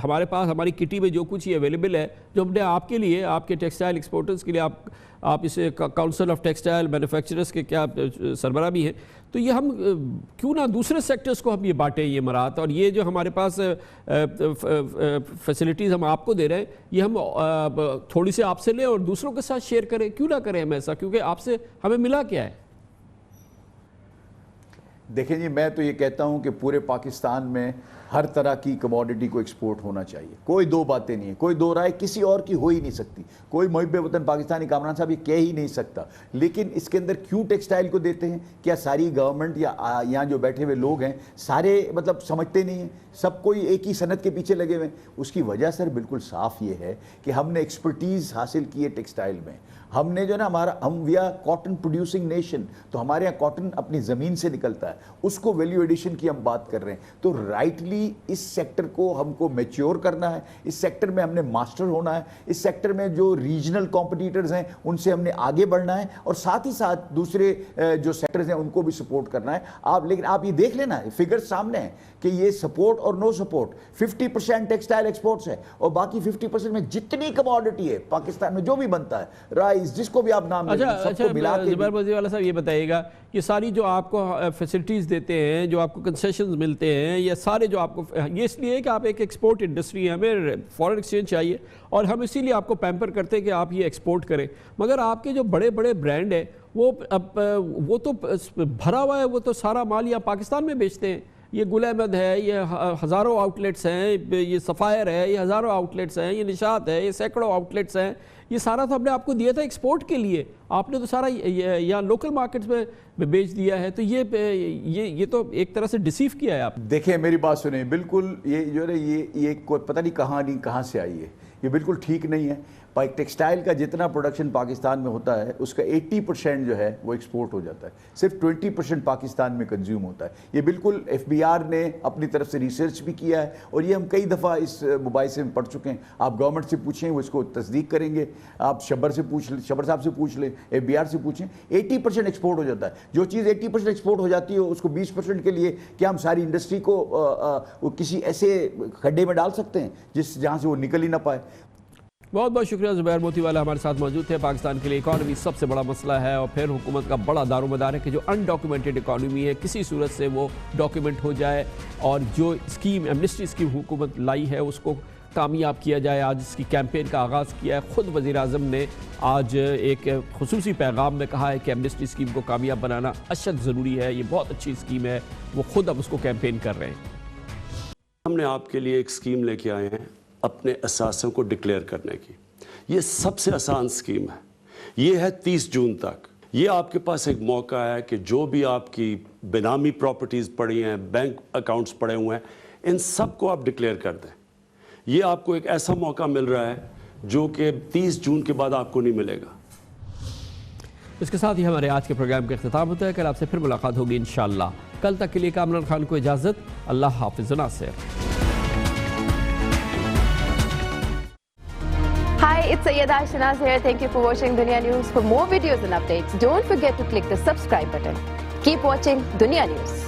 ہمارے پاس ہماری کٹی میں جو کچھ یہ اویلیبل ہے، جو ہم نے آپ کے لیے، آپ کے ٹیکسٹائل ایکسپورٹرز کے لیے، آپ اسے کاؤنسل آف ٹیکسٹائل مینوفیکچررز کے کیا سربراہ بھی ہیں، تو یہ ہم کیوں نہ دوسرے سیکٹرز کو ہم یہ بانٹیں یہ مراد، اور یہ جو ہمارے پاس فیسلٹیز ہم آپ کو دے رہے ہیں یہ ہم تھوڑی سی آپ سے لیں اور دوسروں کے ساتھ شیئر کریں. کیوں نہ کریں ہم ایسا، کیونکہ آپ سے ہمیں ملا کیا ہے؟ دیکھیں جی، میں تو یہ کہتا ہوں کہ پورے پاکستان میں ہر طرح کی کموڈٹی کو ایکسپورٹ ہونا چاہیے، کوئی دو باتیں نہیں ہیں، کوئی دو رائے کسی اور کی ہو ہی نہیں سکتی. کوئی محب وطن پاکستانی کامران صاحب یہ کہہ ہی نہیں سکتا. لیکن اس کے اندر کیوں ٹیکسٹائل کو دیتے ہیں؟ کیا ساری گورنمنٹ یا یہاں جو بیٹھے ہوئے لوگ ہیں سارے مطلب سمجھتے نہیں ہیں؟ سب کوئی ایک ہی صنعت کے پیچھے لگے ہوئے ہیں. اس کی وجہ سر بالکل صاف یہ ہے کہ ہم نے ایکسپرٹیز حاصل کی ہے ٹیکسٹائل میں. ہم نے جو ہے نا ہم we are cotton producing nation, تو ہمارے یہاں کاٹن اپنی زمین سے نکلتا ہے، اس کو ویلیو ایڈیشن کی ہم بات کر رہے ہیں. تو رائٹلی اس سیکٹر کو ہم کو میچیور کرنا ہے، اس سیکٹر میں ہم نے ماسٹر ہونا ہے، اس سیکٹر میں جو ریجنل کمپٹیٹرز ہیں ان سے ہم نے آگے بڑھنا ہے، اور ساتھ ہی ساتھ دوسرے جو سیکٹرز ہیں ان کو بھی سپورٹ کرنا ہے. لیکن آپ یہ دیکھ لینا، فگر سامنے ہے کہ یہ سپورٹ اور نو سپورٹ 50% ٹیکسٹائل ایکسپورٹس ہے، اور باقی 50% میں جتنی کموڈٹی ہے پاکستان میں جو بھی بنتا ہے، رائس جس کو بھی آپ نام لیں، سب کو ملا کے. زبیر موتی والا صاحب یہ بتائیے گا، یہ ساری جو آپ کو فیسلٹیز دیتے ہیں، جو آپ کو کنسیشنز ملتے ہیں، یہ سارے جو آپ کو، یہ اس لیے کہ آپ ایک ایکسپورٹ انڈسٹری ہیں، ہمیں فورن ایکسچینج چاہیے اور ہم اسی لیے آپ کو پیمپر کرتے ہیں کہ آپ یہ ایکسپورٹ کریں. مگر آپ کے جو بڑے بڑے برانڈ ہیں وہ تو بھرا ہوا ہے، وہ تو سارا مال یہاں پاکستان میں بیچتے ہیں. یہ گل احمد ہے، یہ ہزاروں آؤٹ لیٹس ہیں، یہ سفائر ہے، یہ ہزاروں آؤٹ لیٹس ہیں، یہ نشاط ہے، یہ سینکڑوں آؤٹ لیٹس ہیں. یہ سارا تو ہم نے آپ کو دیا تھا ایکسپورٹ کے لیے، آپ نے تو سارا یہاں لوکل مارکیٹس میں بیچ دیا ہے. تو یہ تو ایک طرح سے ڈیسیو کیا ہے آپ. دیکھیں میری بات سنیں، بالکل یہ جو ہے یہ کوئی پتہ نہیں کہاں سے آئی ہے، یہ بالکل ٹھیک نہیں ہے. ٹیکسٹائل کا جتنا پروڈکشن پاکستان میں ہوتا ہے اس کا 80% جو ہے وہ ایکسپورٹ ہو جاتا ہے، صرف 20% پاکستان میں کنزیوم ہوتا ہے. یہ بالکل FBR نے اپنی طرف سے ریسرچ بھی کیا ہے، اور یہ ہم کئی دفعہ اس مباحثے میں پڑھ چکے ہیں. آپ گورنمنٹ سے پوچھیں وہ اس کو تصدیق کریں گے، آپ شبر صاحب سے پوچھ لیں، FBR سے پوچھیں. 80% ایکسپورٹ ہو جاتا ہے. جو چیز 80% ایکسپورٹ ہو جاتی ہے اس کو 20% کے لیے کیا ہم ساری انڈسٹری کو کسی ایسے کھڈے میں ڈال سکتے ہیں جہاں سے وہ نکل ہی نہ پائے؟ بہت بہت شکریہ. زبیر موتی والا ہمارے ساتھ موجود تھے. پاکستان کے لیے اکانومی سب سے بڑا مسئلہ ہے، اور پھر حکومت کا بڑا دار و مدار ہے کہ جو انڈاکیومنٹڈ اکانومی ہے کسی صورت سے وہ ڈاکیومنٹ ہو جائے، اور جو اسکیم ایمنسٹی اسکیم حکومت لائی ہے اس کو کامیاب کیا جائے. آج اس کی کیمپین کا آغاز کیا ہے. خود وزیر اعظم نے آج ایک خصوصی پیغام میں کہا ہے کہ ایمنسٹی اسکیم کو کامیاب بنانا اشد ضروری ہے، یہ بہت اچھی اسکیم ہے. وہ خود اب اس کو کیمپین کر رہے ہیں. ہم نے آپ کے لیے ایک اسکیم لے کے آئے ہیں اپنے اثاثوں کو ڈکلیئر کرنے کی. یہ سب سے آسان سکیم ہے. یہ ہے 30 جون تک. یہ آپ کے پاس ایک موقع ہے کہ جو بھی آپ کی بینامی پراپرٹیز پڑی ہیں، بینک اکاؤنٹس پڑے ہوئے ہیں، ان سب کو آپ ڈکلیئر کر دیں. یہ آپ کو ایک ایسا موقع مل رہا ہے جو کہ 30 جون کے بعد آپ کو نہیں ملے گا. اس کے ساتھ ہی ہمارے آج کے پروگرام کا اختتام ہوتا ہے. کل آپ سے پھر ملاقات ہوگی انشاءاللہ. کل تک کے لیے کامران خان کو اجازت. اللہ حافظ. ناصر. Hi, it's Sayyeda Shanaz here. Thank you for watching Dunya News. For more videos and updates, don't forget to click the subscribe button. Keep watching Dunya News.